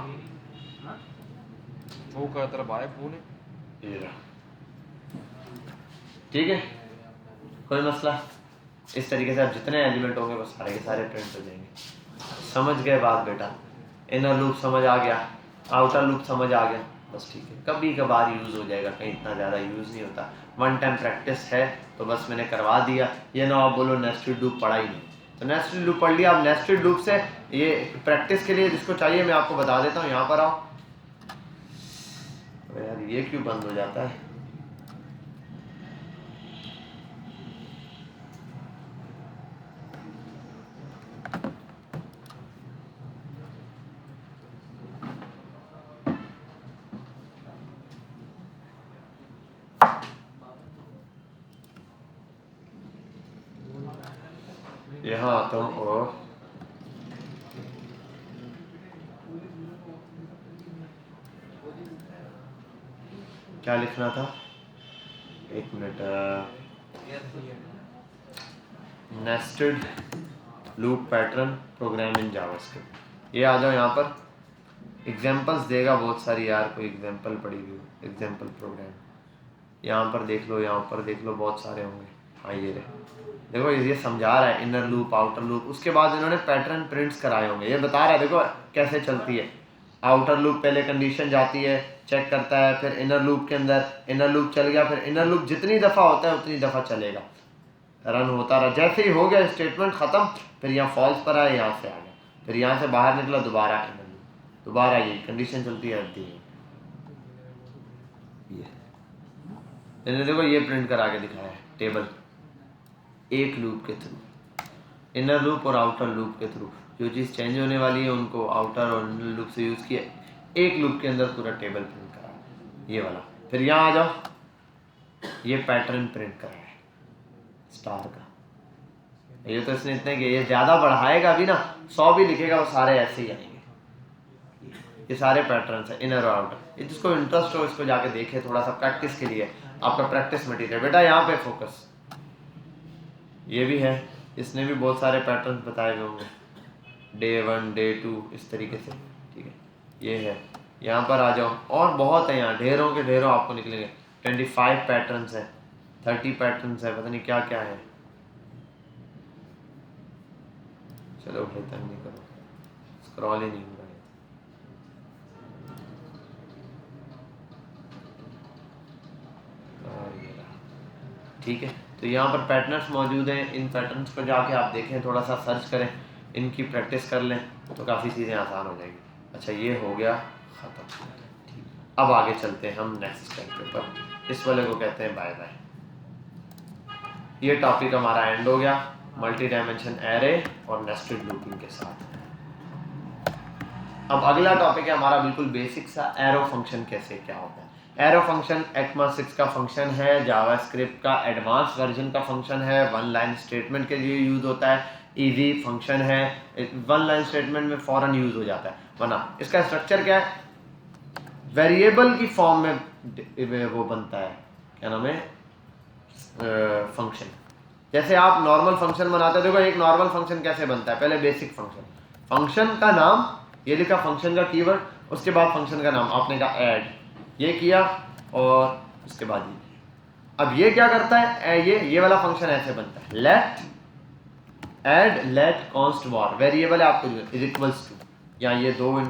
वो का तरफ आए फोन ये रहा, ठीक है, कोई मसला। इस तरीके से आप जितने एलिमेंट होंगे वो सारे के सारे प्रिंट हो जाएंगे। समझ गए बात बेटा, इनर लूप समझ आ गया, आउटर लूप समझ आ गया, बस ठीक है। कभी कभार यूज़ हो जाएगा, कहीं इतना ज़्यादा यूज़ नहीं होता, 1 टाइम प्रैक्टिस है तो बस मैंने करवा दिया। ये ना आप बोलो नेस्टेड लूप पढ़ा ही नहीं, तो नेस्टेड लूप पढ़ लिया। अब नेस्टेड लूप से ये प्रैक्टिस के लिए जिसको चाहिए मैं आपको बता देता हूँ, यहाँ पर आओ। तो यार ये क्यों बंद हो जाता है, यहाँ आता हूँ और क्या लिखना था, एक minute, nested loop pattern program in JavaScript. ये आ जाओ यहाँ पर, एग्जांपल्स देगा बहुत सारी यार, कोई एग्जांपल पड़ी हुई हो, एग्जांपल प्रोग्राम यहाँ पर देख लो, यहाँ पर देख लो, बहुत सारे होंगे। हाँ ये रहे, देखो ये समझा रहा है इनर लूप आउटर लूप, उसके बाद इन्होंने पैटर्न प्रिंट्स कराए होंगे, ये बता रहा है देखो कैसे चलती है। आउटर लूप पहले कंडीशन जाती है, चेक करता है, फिर इनर लूप के अंदर इनर लूप चल गया, फिर इनर लूप जितनी दफ़ा होता है उतनी दफ़ा चलेगा, रन होता रहा। जैसे ही हो गया स्टेटमेंट ख़त्म, फिर यहाँ फॉल्स पर आया, यहाँ से आ गया, फिर यहाँ से बाहर निकला, दोबारा इनर लूप, दोबारा ये कंडीशन चलती रहती है। ये देखो ये प्रिंट करा के दिखाया है टेबल, एक लूप के थ्रू, इनर लूप और आउटर लूप के थ्रू जो चीज़ चेंज होने वाली है उनको आउटर और इनर लूप से यूज़ किया, एक लूप के अंदर पूरा टेबल प्रिंट करा, ये वाला। फिर यहाँ आ जाओ, ये पैटर्न प्रिंट करा है स्टार का, ये तो इसने इतने कि ये ज़्यादा बढ़ाएगा भी ना, 100 भी लिखेगा वो सारे ऐसे ही आएंगे। ये सारे पैटर्न्स है इनर और आउटर, ये जिसको इंटरेस्ट हो इसको जाके देखे, थोड़ा सा प्रैक्टिस के लिए आपका प्रैक्टिस मटेरियल। बेटा यहाँ पे फोकस, ये भी है, इसने भी बहुत सारे पैटर्न बताए हुए होंगे, डे 1 डे 2 इस तरीके से, ठीक है। ये है यहाँ पर आ जाओ, और बहुत है यहाँ, ढेरों के ढेरों आपको निकलेंगे। 25 पैटर्न्स है, 30 पैटर्न्स है, पता नहीं क्या क्या है। चलो भाई तंग नहीं करो, स्क्रॉल ही नहीं हो रहा है। ठीक है, तो यहाँ पर पैटर्न्स मौजूद हैं। इन पैटर्न्स को जाके आप देखें, थोड़ा सा सर्च करें, इनकी प्रैक्टिस कर लें तो काफ़ी चीज़ें आसान हो जाएंगी। अच्छा ये हो गया ख़त्म। ठीक, अब आगे चलते हैं हम नेक्स्ट स्टेप के ऊपर। इस वाले को कहते हैं बाय बाय। ये टॉपिक हमारा एंड हो गया मल्टी डायमेंशन एरे और नेस्टेड लूपिंग के साथ। अब अगला टॉपिक है हमारा बिल्कुल बेसिक सा, एरो फंक्शन कैसे क्या होता है। एरो फंक्शन ECMAScript का फंक्शन है, जावास्क्रिप्ट का एडवांस वर्जन का फंक्शन है, वन लाइन स्टेटमेंट के लिए यूज होता है, इजी फंक्शन है, वन लाइन स्टेटमेंट में फौरन यूज हो जाता है। वरना इसका स्ट्रक्चर क्या है, वेरिएबल की फॉर्म में वो बनता है, क्या नाम है, फंक्शन। जैसे आप नॉर्मल फंक्शन बनाते हो, देखो एक नॉर्मल फंक्शन कैसे बनता है, पहले बेसिक फंक्शन का नाम, ये लिखा फंक्शन का कीवर्ड, उसके बाद फंक्शन का नाम, आपने कहा ऐड, ये किया और उसके बाद ये। अब ये क्या करता है, ये वाला फंक्शन ऐसे बनता है, लेट ऐड लेट कॉन्स्ट वार, वेरिएबल है आपको इज इक्वल्स टू, या ये दो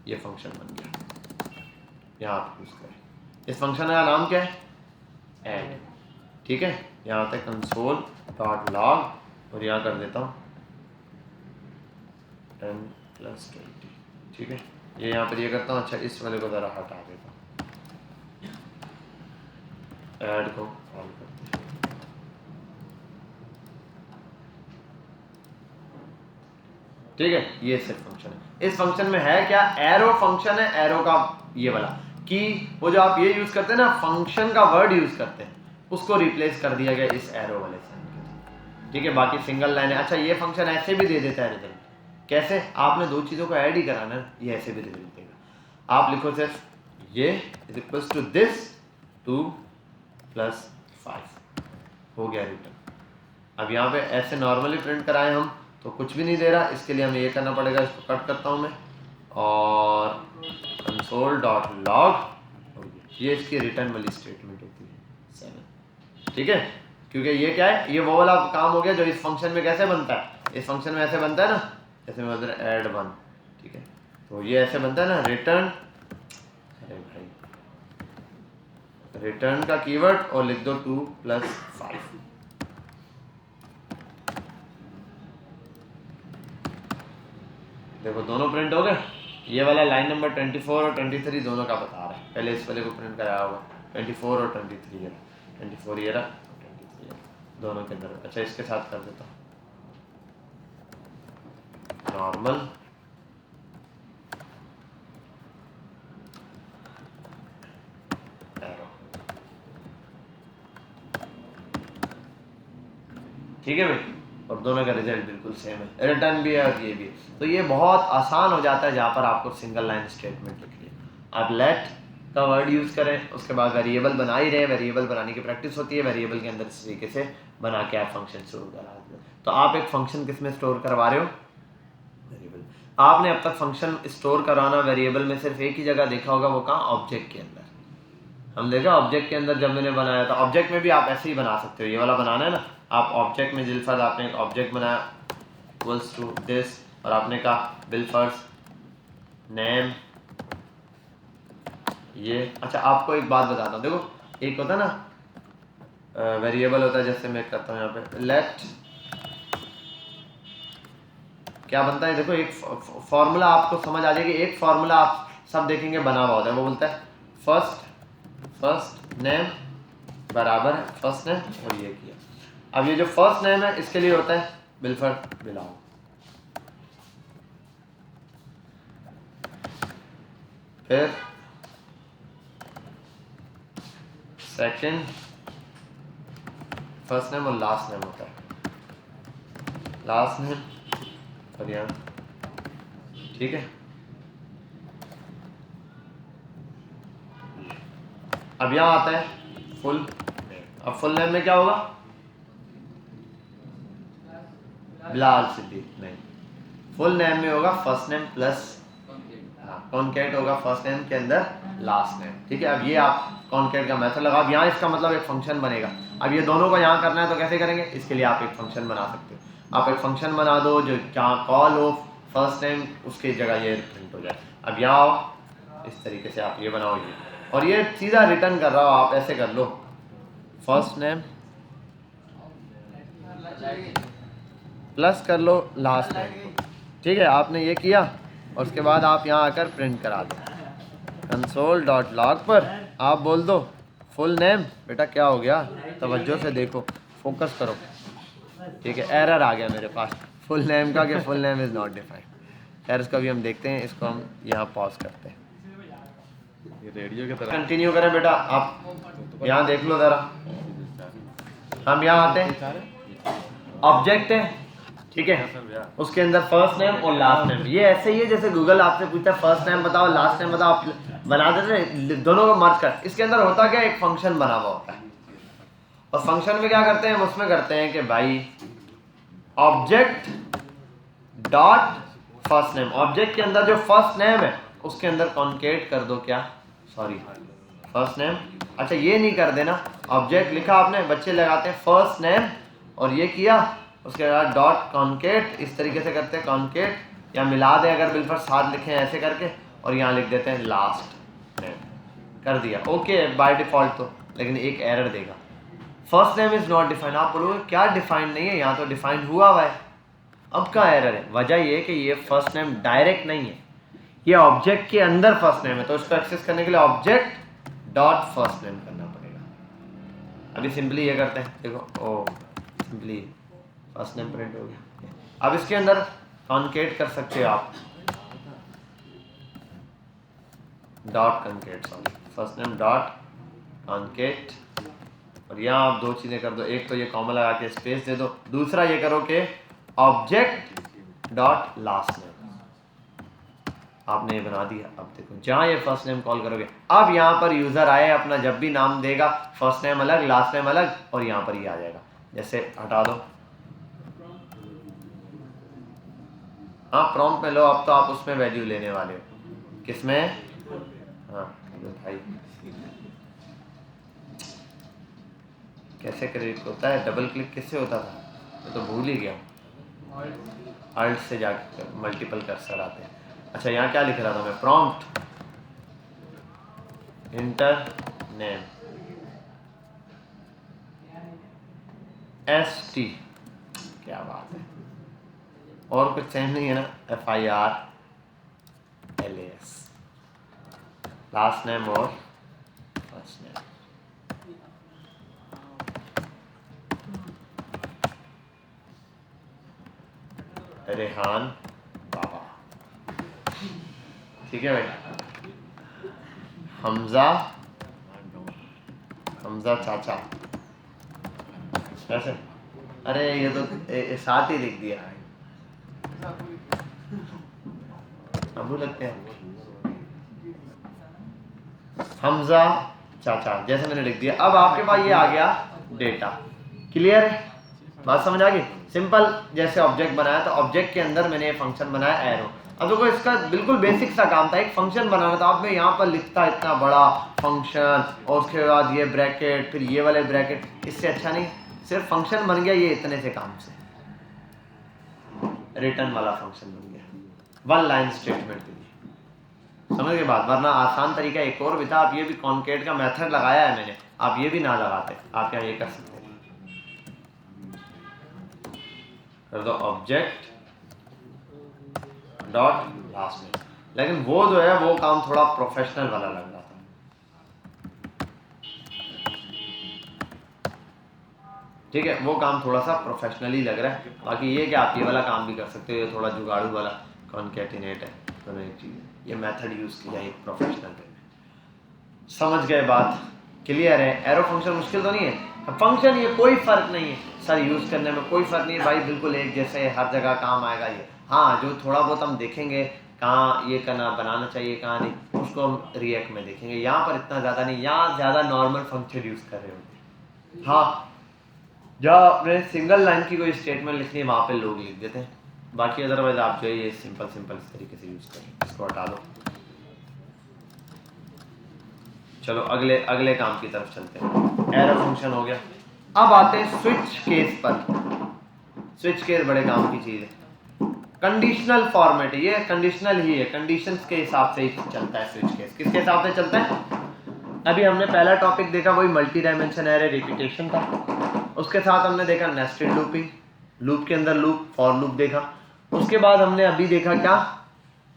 ये फंक्शन बन गया, यहाँ आप यूज करें। इस फंक्शन का नाम क्या है, ऐड। ठीक है, यहाँ पे कंसोल डॉट लॉग और यहाँ कर देता हूँ 10+20। ठीक है, ये यहाँ पर ये करता हूँ। अच्छा इस वाले को ज़रा हटा देता हूँ, ऐड को ऑन करते हैं। ठीक है, ये सिर्फ फंक्शन है। इस फंक्शन में है क्या, एरो फंक्शन है, एरो का ये वाला कि वो जो आप ये यूज करते हैं ना, फंक्शन का वर्ड यूज करते हैं, उसको रिप्लेस कर दिया गया इस एरो वाले से। ठीक है, बाकी सिंगल लाइन है। अच्छा ये फंक्शन ऐसे भी दे देता है रिजल्ट, कैसे, आपने दो चीज़ों को ऐड ही कराना है, ये ऐसे भी रिजल्ट देगा। आप लिखो सिर्फ ये इज इक्वल्स टू दिस 2 + 5, हो गया रिटर्न। अब यहाँ पे ऐसे नॉर्मली प्रिंट कराएं हम तो कुछ भी नहीं दे रहा, इसके लिए हमें ये करना पड़ेगा, इसको कट करता हूँ मैं और कंसोल डॉट लॉग, ये इसकी रिटर्न वाली स्टेटमेंट होती है 7। ठीक है, क्योंकि ये क्या है, ये वो वाला काम हो गया जो इस फंक्शन में कैसे बनता है, इस फंक्शन में ऐसे बनता है ना, जैसे मैं उधर ऐड 1। ठीक है, तो ये ऐसे बनता है ना, रिटर्न, अरे भाई रिटर्न का कीवर्ड और लिख दो 2 + 5। देखो दोनों प्रिंट हो गए। ये वाला लाइन नंबर 24 और 23 दोनों का बता रहा है, पहले इस वाले को प्रिंट कराया होगा, 24 और 23 है, 24 ये रहा, 23 है, दोनों के अंदर। अच्छा इसके साथ कर देता हूँ नॉर्मल एरो। ठीक है भाई, और दोनों का रिजल्ट बिल्कुल सेम है, रिटर्न भी है और ये भी है। तो ये बहुत आसान हो जाता है जहाँ पर आपको सिंगल लाइन स्टेटमेंट लिखनी है। आप लेट का वर्ड यूज़ करें, उसके बाद वेरिएबल बना ही रहे, वेरिएबल बनाने की प्रैक्टिस होती है, वेरिएबल के अंदर इस तरीके से बना के आप फंक्शन स्टोर करा दो। तो आप एक फंक्शन किस में स्टोर करवा रहे हो, वेरिएबल। आपने अब तक फंक्शन स्टोर कराना वेरिएबल में सिर्फ एक ही जगह देखा होगा, वो कहाँ, ऑब्जेक्ट के अंदर। हम देखा ऑब्जेक्ट के अंदर जब मैंने बनाया था, ऑब्जेक्ट में भी आप ऐसे ही बना सकते हो, ये वाला बनाना है ना, आप ऑब्जेक्ट में जिलफर्ज आपने एक ऑब्जेक्ट बनाया इक्वल्स टू दिस और आपने कहा बिलफर्ज नेम ये। अच्छा आपको एक बात बताता हूँ, देखो एक होता है ना वेरिएबल होता है, जैसे मैं करता हूँ यहाँ पे लेट, क्या बनता है, देखो एक फॉर्मूला आपको समझ आ जाएगी, एक फॉर्मूला आप सब देखेंगे बना हुआ होता है, वो बोलता है फर्स्ट नेम बराबर है फर्स्ट नेम, और ये किया। अब ये जो फर्स्ट नेम है इसके लिए होता है बिलफर्ड बिलॉन्ग, फिर सेकंड फर्स्ट नेम और लास्ट नेम होता है, लास्ट नेम और यहाँ। ठीक है, अब यहाँ आता है फुल नेम। अब फुल नेम में क्या होगा, बिलाल सिद्दीक नहीं, फुल नेम में होगा फर्स्ट नेम प्लस कॉन्केट होगा फर्स्ट नेम के अंदर लास्ट नेम। ठीक है, अब ये आप कॉन्केट का मेथड लगा। अब यहाँ इसका मतलब एक फंक्शन बनेगा। अब ये दोनों को यहाँ करना है तो कैसे करेंगे, इसके लिए आप एक फंक्शन बना सकते हो। आप एक फंक्शन बना दो जो जहाँ कॉल हो फर्स्ट नेम, उसकी जगह ये प्रिंट हो जाए। अब यहाँ आओ, इस तरीके से आप ये बनाओगे और ये सीधा रिटर्न कर रहा हो। आप ऐसे कर लो, फर्स्ट नेम प्लस कर लो लास्ट नेम। ठीक है, आपने ये किया और उसके बाद आप यहाँ आकर प्रिंट करा दो। console.log पर आप बोल दो फुल नेम। बेटा क्या हो गया, तवज्जो से देखो, फोकस करो। ठीक है, एरर आ गया मेरे पास फुल नेम का कि full name is not defined. Errors का भी हम देखते हैं, इसको हम यहाँ पॉज करते हैं। ये रेडियो की तरह कंटिन्यू करें बेटा, आप यहाँ देख लो ज़रा। हम यहाँ आते हैं, ऑब्जेक्ट है, ठीक है, उसके अंदर फर्स्ट नेम और लास्ट नेम। ये ऐसे ही है जैसे गूगल आपसे पूछता है फर्स्ट नेम बताओ लास्ट नेम बताओ, आप बना देते हैं, दोनों को मर्ज कर। इसके अंदर होता क्या, एक फंक्शन बना हुआ होता है और फंक्शन में क्या करते हैं, हम उसमें करते हैं कि भाई object dot first name, object के अंदर जो फर्स्ट नेम है उसके अंदर कॉन्केट कर दो, क्या सॉरी फर्स्ट नेम। अच्छा ये नहीं कर देना, ऑब्जेक्ट लिखा आपने, बच्चे लगाते हैं फर्स्ट नेम और ये किया, उसके बाद डॉट कॉन्केट, इस तरीके से करते हैं कॉन्केट, या मिला दें अगर बिल्कुल साथ लिखें ऐसे करके, और यहाँ लिख देते हैं लास्ट नेम, कर दिया ओके बाय डिफ़ॉल्ट तो। लेकिन एक एरर देगा, first name is not defined. आप बोलोगे क्या डिफाइंड नहीं है, यहाँ तो डिफाइंड हुआ हुआ है। अब का एरर है, वजह ये कि ये फर्स्ट नेम डायरेक्ट नहीं है, ये ऑब्जेक्ट के अंदर फर्स्ट नेम है, तो इसको एक्सेस करने के लिए ऑब्जेक्ट डॉट फर्स्ट नेम करना पड़ेगा। अभी सिंपली ये करते हैं, देखो ओ सिंपली फर्स्ट नेम प्रिंट हो गया। अब इसके अंदर कॉन्केट कर सकते हो आप, dot concat, sorry first name dot concat, और यहाँ आप दो चीज़ें कर दो, एक तो ये कॉमा लगा के स्पेस दे दो, दूसरा ये करो कि ऑब्जेक्ट डॉट लास्ट नेम। आपने ये बना दिया। अब देखो जहाँ ये फर्स्ट नेम कॉल करोगे, अब यहाँ पर यूज़र आए अपना जब भी नाम देगा, फर्स्ट नेम अलग लास्ट नेम अलग, और यहाँ पर ये आ जाएगा। जैसे हटा दो, हाँ प्रॉम्प्ट में लो, अब तो आप उसमें वैल्यू लेने वाले हो, किसमें, हाँ भाई कैसे क्लिक होता है, डबल क्लिक किससे होता था, मैं तो भूल ही गया। अल्ट से जाके मल्टीपल कर्सर आते हैं। अच्छा यहाँ क्या लिख रहा था मैं, प्रॉम्प्ट इंटर नेम ST, क्या बात है, और कुछ सेम नहीं है ना, FIRLAS, लास्ट नेम और फर्स्ट नेम। रेहान बाबा, ठीक है भाई, हमजा चाचा, कैसे, अरे ये तो साथ ही लिख दिया, अबू लगते हैं, हमजा चाचा जैसे मैंने लिख दिया। अब आपके पास ये आ गया डेटा, क्लियर है, बात समझ आ गई। सिंपल जैसे ऑब्जेक्ट बनाया, तो ऑब्जेक्ट के अंदर मैंने ये फंक्शन बनाया एरो। अब देखो इसका बिल्कुल बेसिक सा काम था, एक फंक्शन बनाना था। अब मैं यहाँ पर लिखता इतना बड़ा फंक्शन और उसके बाद ये ब्रैकेट, फिर ये वाले ब्रैकेट, इससे अच्छा नहीं, सिर्फ फंक्शन बन गया ये इतने से काम से, रिटर्न वाला फंक्शन बन गया, वन लाइन स्टेटमेंट के लिए, समझ के बाद। वरना आसान तरीका एक और भी था, आप ये भी कॉन्केट का मेथड लगाया है मैंने, आप ये भी ना लगाते, आप यहाँ ये कर सकते हैं, कर दो ऑब्जेक्ट डॉट लास्ट नेम। लेकिन वो जो है वो काम थोड़ा प्रोफेशनल वाला लग रहा था, ठीक है, वो काम थोड़ा सा प्रोफेशनली लग रहा है। बाकी ये कि आप ये वाला काम भी कर सकते हो, ये थोड़ा जुगाड़ू वाला कॉन्केटिनेट है, दोनों एक चीज़, ये मेथड यूज़ किया एक प्रोफेशनल वे में। समझ गए बात, क्लियर है। एरो फंक्शन मुश्किल तो नहीं है, फंक्शन ये कोई फ़र्क नहीं है सर, यूज़ करने में कोई फ़र्क नहीं है भाई, बिल्कुल एक जैसे हर जगह काम आएगा ये। हाँ जो थोड़ा बहुत हम देखेंगे कहाँ ये करना बनाना चाहिए कहाँ नहीं, उसको हम रिएक्ट में देखेंगे, यहाँ पर इतना ज़्यादा नहीं, यहाँ ज़्यादा नॉर्मल फंक्शन यूज़ कर रहे होते हैं। हाँ जहाँ आपने सिंगल लाइन की कोई स्टेटमेंट लिखनी है वहाँ पे लोग लिख देते हैं, बाकी अदरवाइज आप जो है ये सिंपल इस तरीके से यूज़ करें। इसको हटा दो, चलो अगले अगले काम की तरफ चलते हैं। एरो फंक्शन हो गया। अब आते हैं स्विच केस पर। स्विच केस बड़े काम की चीज है। कंडीशनल फॉर्मेट, ये कंडीशनल ही है, कंडीशंस के हिसाब से ही चलता है स्विच केस। किसके हिसाब से चलता है? अभी हमने पहला टॉपिक देखा वही मल्टी डायमेंशन एरे रिपीटेशन था। उसके साथ हमने देखा नेस्टेड लूपिंग, लूप के अंदर लूप, फॉर लूप देखा। उसके बाद हमने अभी देखा क्या,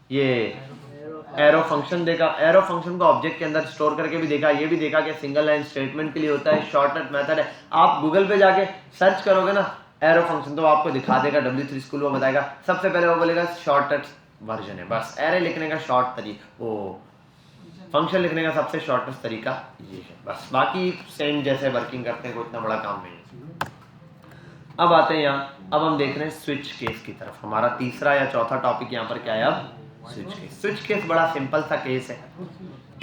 ये एरो फंक्शन देखा। एरो फंक्शन को ऑब्जेक्ट के अंदर स्टोर करके भी देखा। ये भी देखा कि सिंगल लाइन स्टेटमेंट के लिए होता है, शॉर्टकट मेथड है। आप गूगल पे जाके सर्च करोगे ना एरो फंक्शन तो आपको दिखा देगा, W3 स्कूल वो बताएगा। सबसे पहले वो बोलेगा शॉर्टकट वर्जन है, बस एरे लिखने का शॉर्ट तरीका, वो फंक्शन लिखने का सबसे शॉर्टेस्ट तरीका ये है, बस। बाकी सेम जैसे वर्किंग करते हैं, कोई इतना बड़ा काम नहीं है। अब आते हैं यहाँ, अब हम देख रहे हैं स्विच केस की तरफ। हमारा तीसरा या चौथा टॉपिक यहाँ पर क्या है? अब स्विच केस। स्विच केस बड़ा सिंपल सा केस है,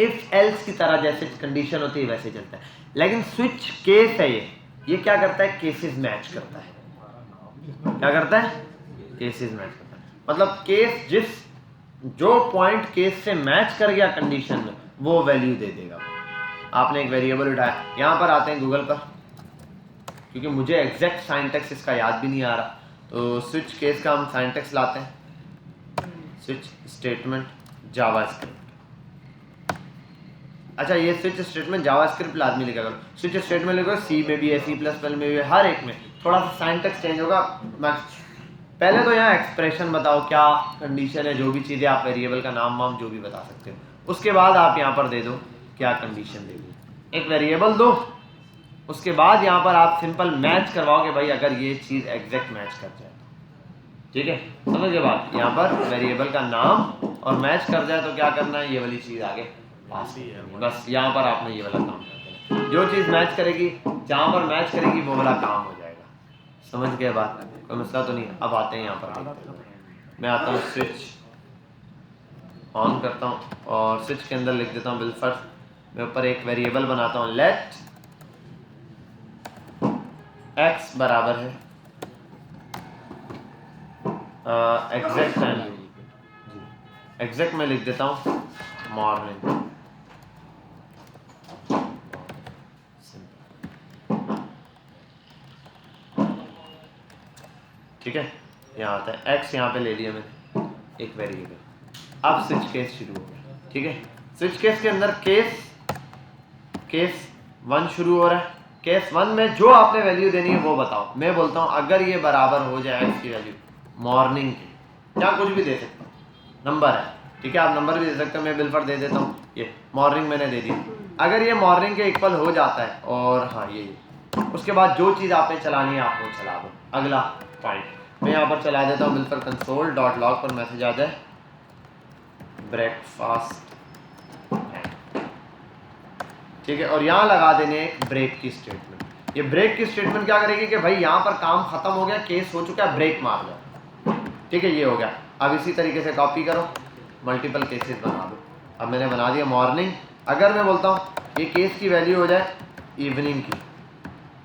इफ एल्स की तरह जैसे कंडीशन होती है वैसे चलता है। लेकिन स्विच केस है ये क्या करता है? केसेस मैच करता है। क्या करता है? केसेस मैच करता है। मतलब केस जो पॉइंट केस से मैच कर गया कंडीशन में वो वैल्यू दे देगा। आपने एक वेरिएबल उठाया, यहाँ पर आते हैं गूगल पर, क्योंकि मुझे एग्जैक्ट साइंटेक्स इसका याद भी नहीं आ रहा, तो स्विच केस का हम साइंटेक्स लाते हैं। Switch statement JavaScript. अच्छा, ये स्विच स्टेटमेंट जावास्क्रिप्ट लाजमी लिखा करो। स्विच स्टेटमेंट लिखो, सी में भी है, C++ में भी है, हर एक में थोड़ा सा साइंटेक्स चेंज होगा। पहले तो यहाँ एक्सप्रेशन बताओ, क्या कंडीशन है, जो भी चीज़ें आप वेरिएबल का नाम वाम जो भी बता सकते हो। उसके बाद आप यहाँ पर दे दो क्या कंडीशन दे दो, एक वेरिएबल दो। उसके बाद यहाँ पर आप सिंपल मैच करवाओगे भाई, अगर ये चीज़ एग्जैक्ट मैच कर जाए, ठीक है, समझ गए बात। यहाँ पर वेरिएबल का नाम और मैच कर जाए तो क्या करना है, ये वाली चीज़ आगे पास ही है, बस। यहाँ पर आपने ये वाला काम कर देना, जो चीज़ मैच करेगी, जहाँ पर मैच करेगी वो वाला काम हो जाएगा। समझ गए बात, कोई मसला तो नहीं। अब आते हैं यहाँ पर, मैं आता हूँ स्विच ऑन करता हूँ और स्विच के अंदर लिख देता हूँ बिलफर। मैं ऊपर एक वेरिएबल बनाता हूँ, लेट x बराबर है एग्जैक्ट टाइम। एग्जैक्ट में लिख देता हूँ मॉर्निंग। ठीक है, यहाँ आता है x, यहाँ पे ले लिया मैंने एक वेरिएबल। अब स्विच केस शुरू हो गया, ठीक है। स्विच केस के अंदर केस 1 शुरू हो रहा है। केस 1 में जो आपने वैल्यू देनी है वो बताओ। मैं बोलता हूँ अगर ये बराबर हो जाए x की वैल्यू मॉर्निंग की, या कुछ भी दे सकता हूँ, नंबर है, ठीक है, आप नंबर भी दे सकते हो। मैं बिलफर दे देता हूँ, ये मॉर्निंग मैंने दे दी। अगर ये मॉर्निंग के इक्वल हो जाता है, और हाँ ये, उसके बाद जो चीज़ आपने चलानी है आप वो चला दो। अगला पॉइंट मैं यहाँ पर चला देता हूँ बिलफर console.log पर मैसेज आ जाए ब्रेकफास्ट, ठीक है, और यहाँ लगा देने एक ब्रेक की स्टेटमेंट। ये ब्रेक की स्टेटमेंट क्या करेगी कि भाई यहाँ पर काम खत्म हो गया, केस हो चुका है, ब्रेक मार दो, ठीक है, ये हो गया। अब इसी तरीके से कॉपी करो, मल्टीपल केसेस बना दो। अब मैंने बना दिया मॉर्निंग। अगर मैं बोलता हूँ ये केस की वैल्यू हो जाए इवनिंग की,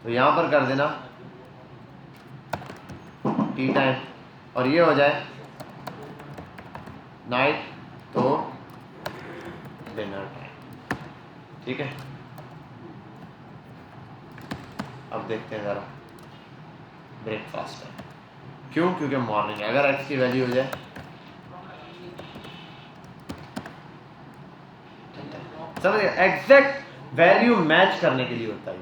तो यहाँ पर कर देना टी टाइम, और ये हो जाए नाइट तो डिनर टाइम, ठीक है। अब देखते हैं ज़रा ब्रेकफास्ट टाइम, क्यों? क्योंकि मॉर्निंग है। अगर एक्स की वैल्यू हो जाए, समझ एग्जैक्ट वैल्यू मैच करने के लिए होता है।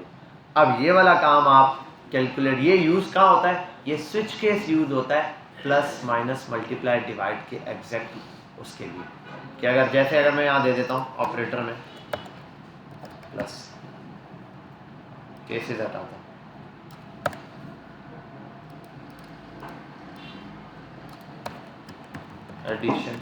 अब ये वाला काम आप कैलकुलेट, ये यूज़ कहाँ होता है? ये स्विच केस यूज़ होता है प्लस माइनस मल्टीप्लाई डिवाइड के एग्जैक्ट उसके लिए, कि अगर जैसे अगर मैं यहाँ दे देता हूँ ऑपरेटर में प्लस केसेस हटाता हूँ, एडिशन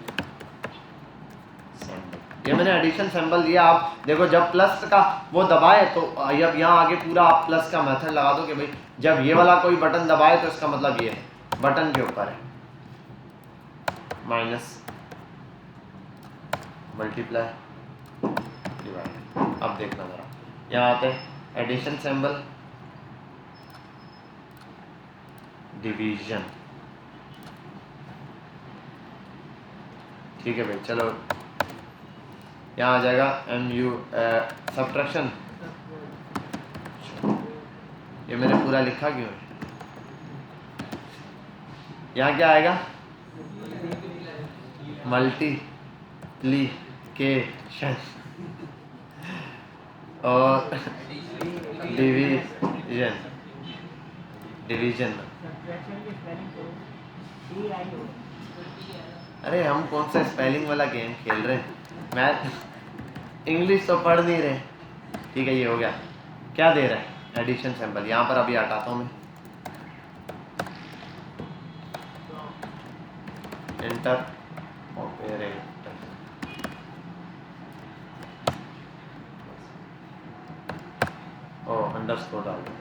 सिंबल, ये मैंने एडिशन सिंबल दिया। आप देखो जब प्लस का वो दबाए तो अब यहाँ आगे पूरा आप प्लस का मेथड लगा दो कि भाई जब ये वाला कोई बटन दबाए तो इसका मतलब ये है बटन के ऊपर है माइनस मल्टीप्लाई डिवाइड। अब देखना जरा, यहाँ आते हैं एडिशन सिंबल, डिवीजन, ठीक है भाई। चलो यहाँ आ जाएगा MU सब्ट्रैक्शन। ये मैंने पूरा लिखा क्यों है? यहाँ क्या आएगा? मल्टीप्लिकेशन और डिवीजन। सब्ट्रैक्शन की स्पेलिंग करो TIO। अरे हम कौन सा स्पेलिंग वाला गेम खेल रहे हैं? मैथ इंग्लिश तो पढ़ नहीं रहे। ठीक है, ये हो गया। क्या दे रहा है? Addition symbol. यहाँ पर अभी हटाता हूँ मैं, एंटर ऑपरेटर। ओ अंडरस्कोर डाल दो।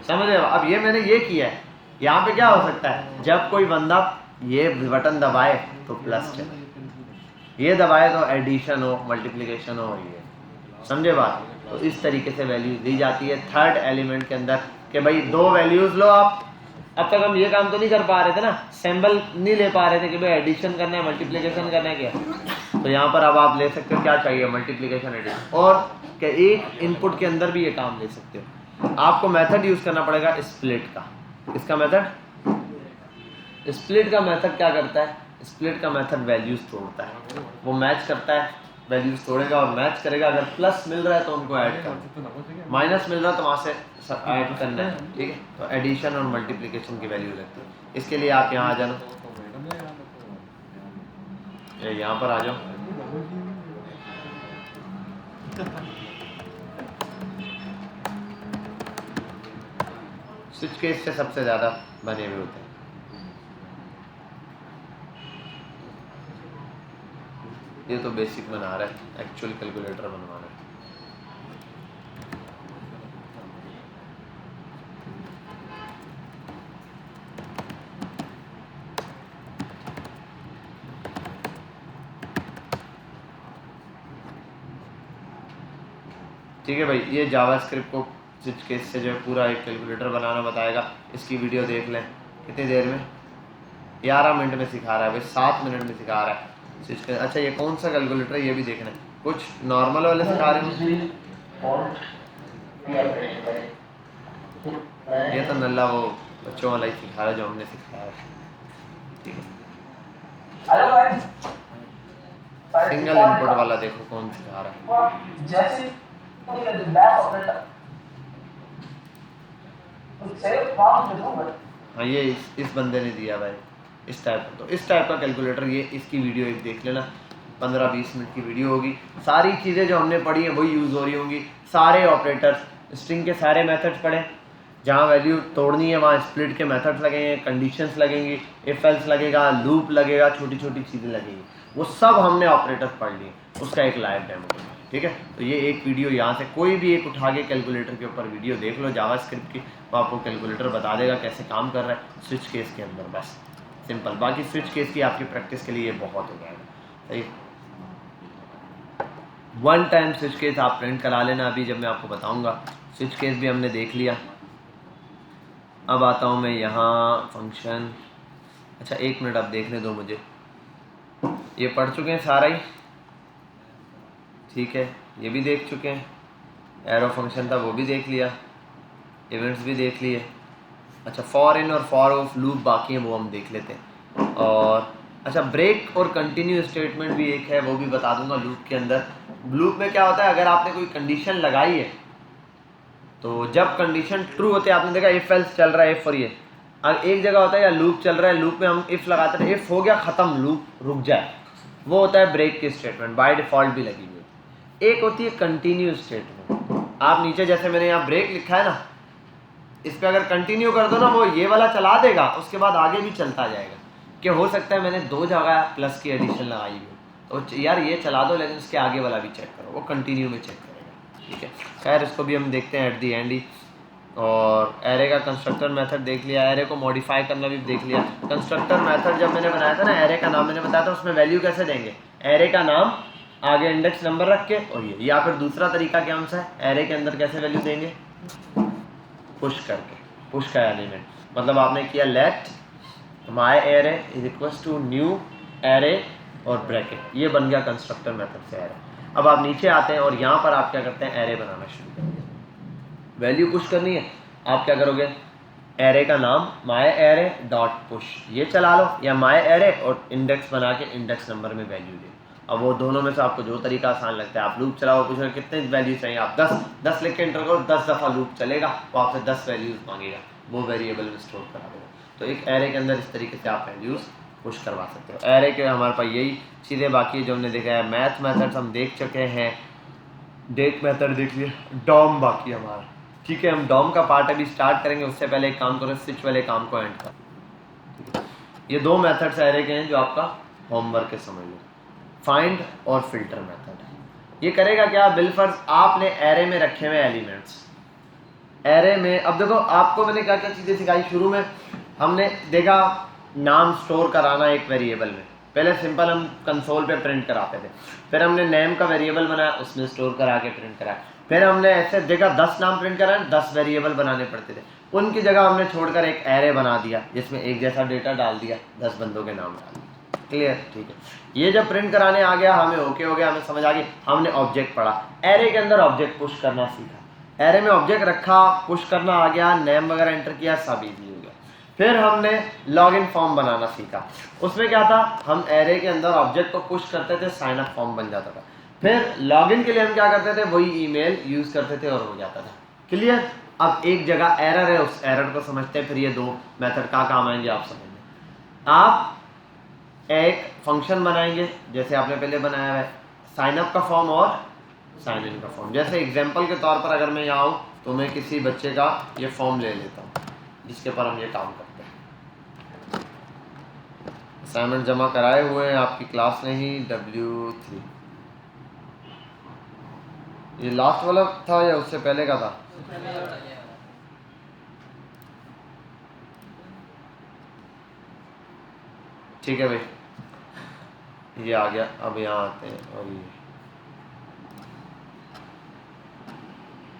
समझ रहे हो? अब ये मैंने ये किया है। यहाँ पे क्या हो सकता है, जब कोई बंदा ये बटन दबाए तो प्लस चले, ये दबाए तो एडिशन हो, मल्टीप्लिकेशन हो, ये समझे बात? तो इस तरीके से वैल्यूज दी जाती है थर्ड एलिमेंट के अंदर कि भाई दो वैल्यूज लो आप। अब तक हम ये काम तो नहीं कर पा रहे थे ना, सिंबल नहीं ले पा रहे थे कि भाई एडिशन करना है, मल्टीप्लिकेशन करना है क्या। तो यहाँ पर अब आप ले सकते हो, क्या चाहिए? Multiplication, addition. और क्या एक इनपुट के अंदर भी ये काम ले सकते हो। आपको मेथड यूज करना पड़ेगा स्प्लिट का। इसका मेथड, स्प्लिट का मेथड क्या करता है? स्प्लिट का मेथड वैल्यूज तोड़ता है, वो मैच करता है, वैल्यूज तोड़ेगा और मैच करेगा। अगर प्लस मिल रहा है तो उनको ऐड करना, माइनस मिल रहा है तो वहाँ से ऐड करना है। ठीक है, तो एडिशन और मल्टीप्लिकेशन की वैल्यू लगती है। इसके लिए आप यहाँ आ जाना, यहाँ पर आ जाओ। स्विच केस से सबसे ज़्यादा बने हुए होते हैं। ये तो बेसिक बना रहा है, एक्चुअल कैलकुलेटर बनवा रहा है। ठीक है भाई, ये जावास्क्रिप्ट को स्विच केस से जो है पूरा एक कैलकुलेटर बनाना बताएगा। इसकी वीडियो देख लें। कितनी देर में? 11 मिनट में सिखा रहा है भाई, 7 मिनट में सिखा रहा है स्विच केस। अच्छा, ये कौन सा कैलकुलेटर है ये भी देखना है। कुछ नॉर्मल वाले सिखा रहे हैं, ये तो नल्ला वो बच्चों वाला ही सिखा रहा है जो हमने सिखाया है। ठीक है, सिंगल इनपुट वाला देखो कौन सिखा रहा है। हाँ, ये इस बंदे ने दिया भाई, इस टाइप का। तो इस टाइप का कैलकुलेटर, ये इसकी वीडियो एक देख लेना, 15-20 मिनट की वीडियो होगी। सारी चीज़ें जो हमने पढ़ी हैं वही यूज़ हो रही होंगी। सारे ऑपरेटर्स, स्ट्रिंग के सारे मेथड्स पढ़े, जहाँ वैल्यू तोड़नी है वहाँ स्प्लिट के मेथड्स लगेंगे, कंडीशंस लगेंगी, इफ एल्स लगेगा, लूप लगेगा, छोटी छोटी चीज़ें लगेंगी। वो सब हमने ऑपरेटर्स पढ़ लिए, उसका एक लाइव डेमो। ठीक है, तो ये एक वीडियो यहाँ से कोई भी एक उठा के कैलकुलेटर के ऊपर वीडियो देख लो जावास्क्रिप्ट की, वो आपको कैलकुलेटर बता देगा कैसे काम कर रहा है स्विच केस के अंदर। बस सिंपल। बाकी स्विच केस की आपकी प्रैक्टिस के लिए ये बहुत हो जाएगा। सही, 1 टाइम स्विच केस आप प्रिंट करा लेना अभी जब मैं आपको बताऊंगा। स्विच केस भी हमने देख लिया। अब आता हूँ मैं यहाँ फंक्शन। अच्छा 1 मिनट अब देखने दो मुझे, ये पढ़ चुके हैं सारा ही। ठीक है, ये भी देख चुके हैं, एरो फंक्शन था वो भी देख लिया, इवेंट्स भी देख लिए। अच्छा, फॉर इन और फॉर ऑफ लूप बाकी हैं, वो हम देख लेते हैं। और अच्छा, ब्रेक और कंटिन्यू स्टेटमेंट भी एक है, वो भी बता दूंगा लूप के अंदर। लूप में क्या होता है, अगर आपने कोई कंडीशन लगाई है तो जब कंडीशन ट्रू होते हैं, आपने देखा इफ एल्स चल रहा है, इफ और ये एक जगह होता है, या लूप चल रहा है, लूप में हम इफ लगाते हैं, इफ हो गया ख़त्म, लूप रुक जाए, वो होता है ब्रेक की स्टेटमेंट, बाय डिफ़ॉल्ट भी लगी हुई। एक होती है कंटिन्यू स्टेटमेंट। आप नीचे जैसे मैंने यहाँ ब्रेक लिखा है ना, इस पर अगर कंटिन्यू कर दो ना, वो ये वाला चला देगा, उसके बाद आगे भी चलता जाएगा। कि हो सकता है मैंने 2 जगह प्लस की एडिशन लगाई हो, तो यार ये चला दो, लेकिन उसके आगे वाला भी चेक करो, वो कंटिन्यू में चेक करेगा। ठीक है, खैर इसको भी हम देखते हैं एट दी एंड ही। और एरे का कंस्ट्रक्टर मेथड देख लिया, एरे को मॉडिफाई करना भी देख लिया। कंस्ट्रक्टर मेथड जब मैंने बनाया था ना, एरे का नाम मैंने बताया था, उसमें वैल्यू कैसे देंगे, एरे का नाम आगे इंडेक्स नंबर रख के, और ये या फिर दूसरा तरीका क्या सा है, एरे के अंदर कैसे वैल्यू देंगे, पुश करके, पुश का एलिमेंट। मतलब आपने किया let my array is equals to new array और ब्रैकेट, ये बन गया कंस्ट्रक्टर मेथड से एरे। अब आप नीचे आते हैं और यहाँ पर आप क्या करते हैं, एरे बनाना शुरू करेंगे। वैल्यू पुश करनी है, आप क्या करोगे, एरे का नाम माई एरे डॉट पुश ये चला लो, या माई एरे और इंडेक्स बना के इंडेक्स नंबर में वैल्यू ले। अब वो दोनों में से आपको जो तरीका आसान लगता है, आप लूप चलाओ, पूछो कितने वैल्यू चाहिए, आप 10 लिख के एंटर करो, 10 दफ़ा लूप चलेगा, वो आपसे 10 वैल्यूज मांगेगा, वो वेरिएबल में स्टोर करा देगा। तो एक एरे के अंदर इस तरीके से आप वैल्यूज पुश करवा सकते हो। एरे के हमारे पास यही चीज़ें बाकी है जो हमने देखा है। मैथ मेथड्स हम देख चुके हैं, डेट मेथड देख लिया, डॉम बाकी हमारा, ठीक है। हम डॉम का पार्ट अभी स्टार्ट करेंगे, उससे पहले एक काम करो, स्विच वाले काम को एंड कर। ये दो मेथड्स एरे के हैं जो आपका होमवर्क है, समझ लो, फाइंड और फिल्टर मेथड। ये करेगा क्या, बिलफर्ज आपने एरे में रखे हुए एलिमेंट्स, एरे में, अब देखो आपको मैंने क्या क्या चीज़ें सिखाई। शुरू में हमने देखा नाम स्टोर कराना एक वेरिएबल में, पहले सिंपल हम कंसोल पे प्रिंट कराते थे, फिर हमने नेम का वेरिएबल बनाया, उसमें स्टोर करा के प्रिंट कराया, फिर हमने ऐसे देखा 10 नाम प्रिंट कराए, 10 वेरिएबल बनाने पड़ते थे, उनकी जगह हमने छोड़कर एक एरे बना दिया जिसमें एक जैसा डेटा डाल दिया, 10 बंदों के नाम डाल दिए, क्लियर, ठीक है। ये जब प्रिंट कराने आ गया, हमें ओके हो गया, हमें समझ आ गई, हमने ऑब्जेक्ट पढ़ा, एरे के अंदर ऑब्जेक्ट पुश करना सीखा, एरे में ऑब्जेक्ट रखा, पुश करना आ गया, नेम वगैरह एंटर किया, सब इजी हो गया। फिर हमने लॉगिन फॉर्म बनाना सीखा, उसमें क्या था, हम एरे के अंदर ऑब्जेक्ट को पुश करते थे, साइन अप फॉर्म बन जाता था। फिर लॉगिन के लिए हम क्या करते थे, वही ईमेल यूज करते थे और हो जाता था, क्लियर। अब एक जगह एरर है, उस एरर को समझते हैं, फिर ये दो मेथड का काम आएंगे आप समझेंगे। आप एक फंक्शन बनाएंगे जैसे आपने पहले बनाया है, साइन अप का फॉर्म और साइन इन का फॉर्म। जैसे एग्जांपल के तौर पर अगर मैं यहाँ आऊँ तो मैं किसी बच्चे का ये फॉर्म ले लेता हूँ जिसके पर हम ये काम करते हैं। असाइनमेंट जमा कराए हुए हैं आपकी क्लास ने ही, W3, ये लास्ट वाला था या उससे पहले का था, ठीक है भाई, ये आ गया। अब यहाँ आते हैं, और ये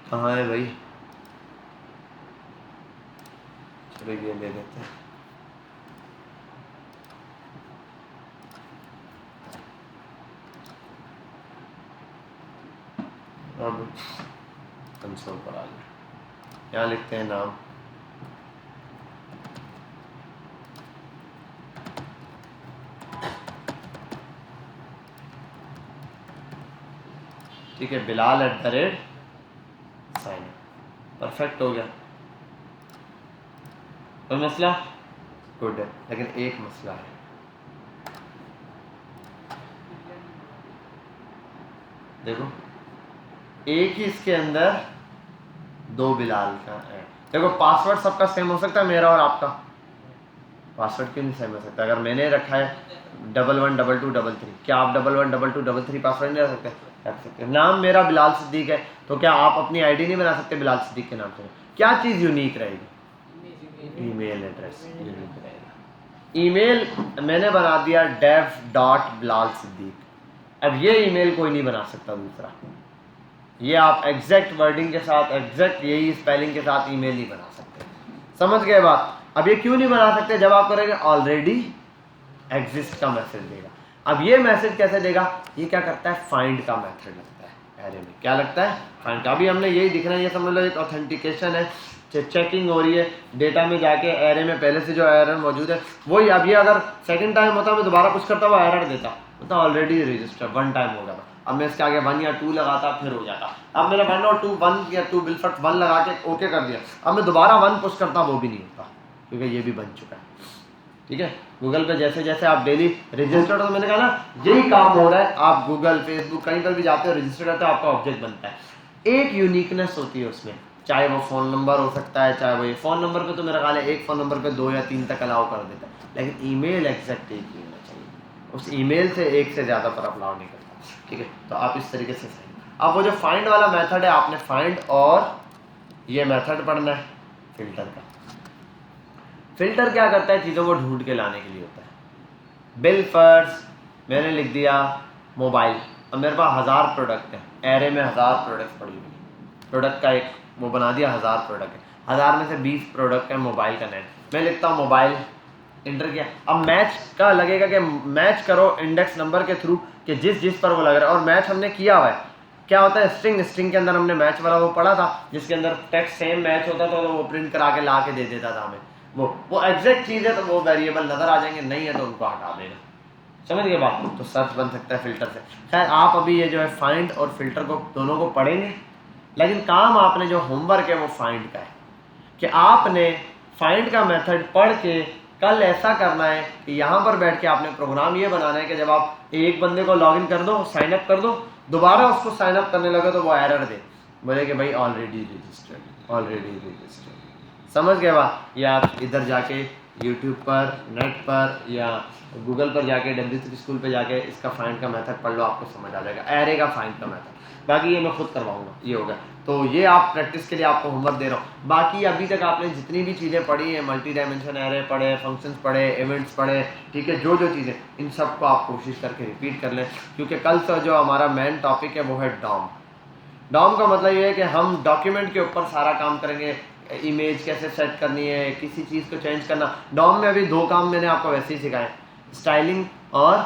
कहाँ है भाई, चलो ये ले लेते हैं। अब कंसोल पर आ गया, यहाँ लिखते हैं नाम, ठीक है, बिलाल @साइन, परफेक्ट हो गया। कोई मसला, गुड है, लेकिन एक मसला है, देखो एक ही इसके अंदर दो बिलाल का है। देखो पासवर्ड सबका सेम हो सकता है, मेरा और आपका पासवर्ड क्यों नहीं सेम हो सकता। अगर मैंने रखा है 112233, क्या आप 112233 पासवर्ड नहीं रख सकते, रख सकते। नाम मेरा बिलाल सिद्दीक है, तो क्या आप अपनी आईडी नहीं बना सकते बिलाल सिद्दीक के नाम से। क्या चीज़ यूनिक रहेगी, ईमेल एड्रेस यूनिक रहेगा। ईमेल मैंने बना दिया dev.bilal सिद्दीक, अब ये ईमेल कोई नहीं बना सकता दूसरा, ये आप एग्जैक्ट वर्डिंग के साथ, एग्जैक्ट यही स्पेलिंग के साथ ईमेल नहीं बना सकते, समझ गए बात। अब ये क्यों नहीं बना सकते, जब आप करेंगे ऑलरेडी एग्जिस्ट का मैसेज देगा। अब ये मैसेज कैसे देगा, ये क्या करता है, फाइंड का मेथड लगता है एरे में, क्या लगता है, फाइंड का। अभी हमने यही दिखना है, ये समझ लो एक ऑथेंटिकेशन है, चेकिंग हो रही है डेटा में जाके, एरे में पहले से जो एरर मौजूद है वही। अब ये अगर सेकंड टाइम होता मैं दोबारा कुछ करता हुआ एरर देता, मतलब ऑलरेडी रजिस्टर 1 टाइम हो गया था, अब मैं इसके आगे 1 या 2 लगाता फिर हो जाता। अब मेरा 1 और 2, 1 या 2 बिलफर्ट 1 लगा के ओके कर दिया, अब मैं दोबारा 1 पुश करता वो भी नहीं होता, क्योंकि ये भी बन चुका है, ठीक है। गूगल पे जैसे जैसे आप डेली रजिस्टर्ड, तो मैंने कहा ना यही काम हो रहा है, आप गूगल फेसबुक कहीं पर भी जाते हो रजिस्टर करते हो, आपका ऑब्जेक्ट बनता है। एक यूनिकनेस होती है उसमें, चाहे वो फ़ोन नंबर हो सकता है, चाहे वो ये फ़ोन नंबर पे तो मेरा ख्याल है एक फ़ोन नंबर पे 2 या 3 तक अलाउ कर देता है, लेकिन ईमेल एग्जैक्ट एक ही होना चाहिए, उस ईमेल से एक से ज़्यादा पर अलाउ नहीं करता, ठीक है। तो आप इस तरीके से फाइंड, अब वो जो फाइंड वाला मेथड है, आपने फाइंड और ये मेथड पढ़ना है फिल्टर का। फिल्टर क्या करता है, चीज़ों को ढूंढ के लाने के लिए होता है। बिल फर्स्ट मैंने लिख दिया मोबाइल, अब मेरे पास 1000 प्रोडक्ट हैं, एरे में 1000 प्रोडक्ट पड़ी हुई, प्रोडक्ट का एक वो बना दिया, 1000 प्रोडक्ट है, 1000 में से 20 प्रोडक्ट है मोबाइल का नेट, मैं लिखता हूँ मोबाइल इंटर किया। अब मैच का लगेगा कि मैच करो इंडेक्स नंबर के थ्रू कि जिस पर वो लग रहा है, और मैच हमने किया हुआ है। क्या होता है स्ट्रिंग के अंदर हमने मैच वाला वो पढ़ा था, जिसके अंदर टेक्स्ट सेम मैच होता था तो वो प्रिंट करा के ला के दे देता था हमें। वो एग्जैक्ट चीज़ है तो वो वेरिएबल नज़र आ जाएंगे, नहीं है तो उनको हटा देना। समझ गए बात? तो सर्च बन सकता है फिल्टर से। खैर आप अभी ये जो है फाइंड और फिल्टर को दोनों को पढ़ेंगे, लेकिन काम आपने जो होमवर्क है वो फाइंड का है कि आपने फाइंड का मेथड पढ़ के कल ऐसा करना है कि यहाँ पर बैठ के आपने प्रोग्राम ये बनाना है कि जब आप एक बंदे को लॉगिन कर दो, साइन अप कर दो, दोबारा उसको साइन अप करने लगे तो वो एरर दे, बोले कि भाई ऑलरेडी रजिस्टर्ड। समझ गए बात? या आप इधर जाके यूट्यूब पर, नेट पर या गूगल पर जाके W3 स्कूल पे जाके इसका फाइंड का मेथड पढ़ लो, आपको समझ आ जाएगा एरे का फाइंड का मेथड। बाकी ये मैं खुद करवाऊंगा, ये होगा। तो ये आप प्रैक्टिस के लिए आपको होमवर्क दे रहा हूँ। बाकी अभी तक आपने जितनी भी चीज़ें पढ़ी हैं, मल्टी डायमेंशन एरे पढ़े, फंक्शंस पढ़े, इवेंट्स पढ़े, ठीक है, जो चीज़ें, इन सब को आप कोशिश करके रिपीट कर लें, क्योंकि कल से जो हमारा मेन टॉपिक है वो है डॉम। डॉम का मतलब ये है कि हम डॉक्यूमेंट के ऊपर सारा काम करेंगे, इमेज कैसे सेट करनी है, किसी चीज़ को चेंज करना। डॉम में अभी 2 काम मैंने आपको वैसे ही सिखाए, स्टाइलिंग और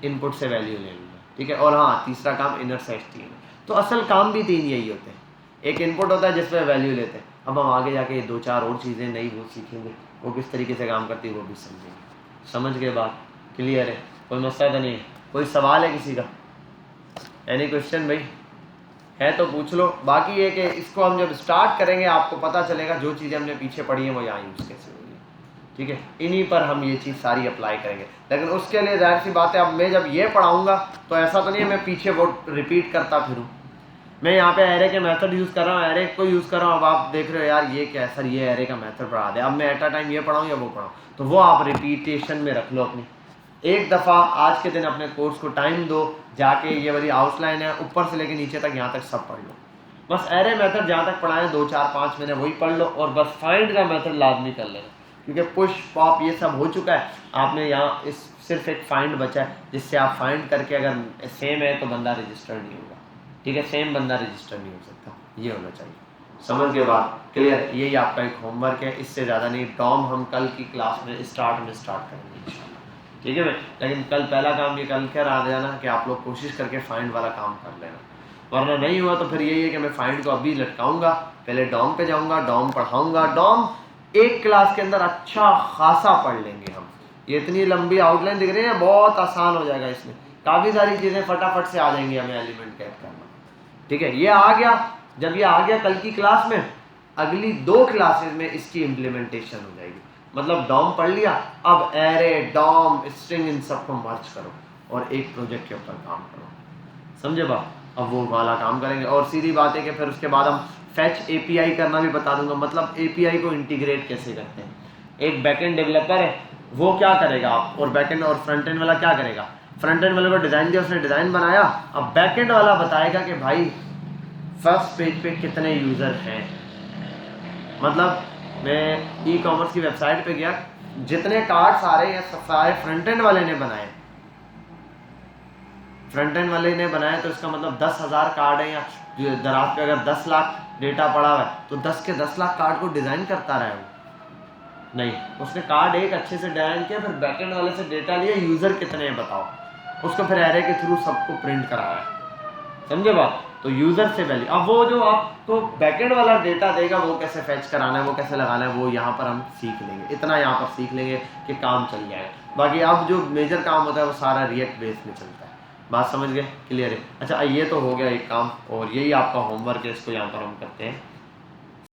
इनपुट से वैल्यू लेना, ठीक है। और हाँ, तीसरा काम इनर सेट थीम। तो असल काम भी 3 यही होते हैं, एक इनपुट होता है जिसमें वैल्यू लेते हैं। अब हम आगे जाके 2-4 और चीज़ें नई वो सीखेंगे, वो किस तरीके से काम करती है वो भी समझेंगे। समझ गए बात? क्लियर है? कोई मसला तो नहीं है? कोई सवाल है किसी का? एनी क्वेश्चन भाई? है तो पूछ लो। बाकी ये कि इसको हम जब स्टार्ट करेंगे आपको पता चलेगा जो चीज़ें हमने पीछे पढ़ी हैं वो यहाँ यूज़ कैसे होगी, ठीक है। इन्हीं पर हम ये चीज़ सारी अप्लाई करेंगे। लेकिन उसके लिए जाहिर सी बात है, अब मैं जब ये पढ़ाऊँगा तो ऐसा तो नहीं है मैं पीछे वो रिपीट करता फिरूँ। मैं यहाँ पे एरे के मेथड यूज़ कर रहा हूँ, एरे को यूज़ कर रहा हूँ। अब आप देख रहे हो यार ये क्या है सर, ये एरे का मेथड पढ़ा दे, अब मैं एट अ टाइम ये पढ़ाऊँ या वो पढ़ाऊँ, तो वो आप रिपीटेशन में रख लो अपनी। एक दफ़ा आज के दिन अपने कोर्स को टाइम दो, जाके ये वाली आउटलाइन है ऊपर से लेके नीचे तक यहाँ तक सब पढ़ लो। बस एरे मेथड जहाँ तक पढ़ाएं 2-4-5 महीने वही पढ़ लो, और बस फाइंड का मेथड लाजमी कर लेना, क्योंकि पुश पॉप ये सब हो चुका है। आपने यहाँ इस सिर्फ एक फाइंड बचा है जिससे आप फाइंड करके अगर सेम है तो बंदा रजिस्टर नहीं होगा, ठीक है। सेम बंदा रजिस्टर नहीं हो सकता, ये होना चाहिए। समझ के बाद क्लियर? यही आपका एक होमवर्क है, इससे ज़्यादा नहीं। डॉम हम कल की क्लास में स्टार्ट करेंगे इंशाल्लाह, ठीक है भाई। लेकिन कल पहला काम ये कल क्या रह जाना कि आप लोग कोशिश करके फाइंड वाला काम कर लेना, वरना नहीं हुआ तो फिर यही है कि मैं फाइंड को अभी लटकाऊंगा, पहले डॉम पे जाऊंगा, डॉम पढ़ाऊंगा। डॉम एक क्लास के अंदर अच्छा खासा पढ़ लेंगे हम। ये इतनी लंबी आउटलाइन दिख रही है, बहुत आसान हो जाएगा, इसमें काफ़ी सारी चीज़ें फटाफट से आ जाएंगी हमें एलिमेंट कैद करना, ठीक है। ये आ गया, जब ये आ गया कल की क्लास में, अगली 2 क्लासेस में इसकी इम्प्लीमेंटेशन हो जाएगी। मतलब डॉम पढ़ लिया, अब एरे, डॉम, स्ट्रिंग, इन सबको मर्ज करो और एक प्रोजेक्ट के ऊपर काम करो, समझे बात? अब वो वाला काम करेंगे। और सीधी बात है कि फिर उसके बाद हम फैच एपीआई करना भी बता दूंगा, मतलब एपीआई को इंटीग्रेट कैसे करते हैं। एक बैकएंड डेवलपर है, वो क्या करेगा आप, और बैकएंड और फ्रंट एंड वाला क्या करेगा। फ्रंट एंड वाले को डिज़ाइन दिया, उसने डिज़ाइन बनाया, अब बैकएंड वाला बताएगा कि भाई फर्स्ट पेज पे कितने यूज़र हैं। मतलब मैं ई कॉमर्स की वेबसाइट पे गया, जितने कार्ड्स आ रहे हैं सारे फ्रंट एंड वाले ने बनाए, फ्रंट एंड वाले ने बनाया, तो इसका मतलब 10,000 कार्ड है, या दराज पे अगर 10 लाख डेटा पड़ा हुआ है तो 10 के 10 लाख कार्ड को डिज़ाइन करता रहा है वो नहीं। उसने कार्ड एक अच्छे से डिज़ाइन किया, फिर बैकएंड वाले से डेटा लिया, यूज़र कितने हैं बताओ, उसको फिर एरे के थ्रू सबको प्रिंट कराया, समझे बात? तो यूज़र से वैल्यू, अब वो जो आपको बैकएंड वाला डेटा देगा वो कैसे फैच कराना है, वो कैसे लगाना है, वो यहाँ पर हम सीख लेंगे। इतना यहाँ पर सीख लेंगे कि काम चल जाएगा। बाकी अब जो मेजर काम होता है वो सारा रिएक्ट बेस में चलता है। बात समझ गए? क्लियर है? अच्छा, ये तो हो गया एक काम, और यही आपका होमवर्क है, इसको यहाँ पर हम करते हैं।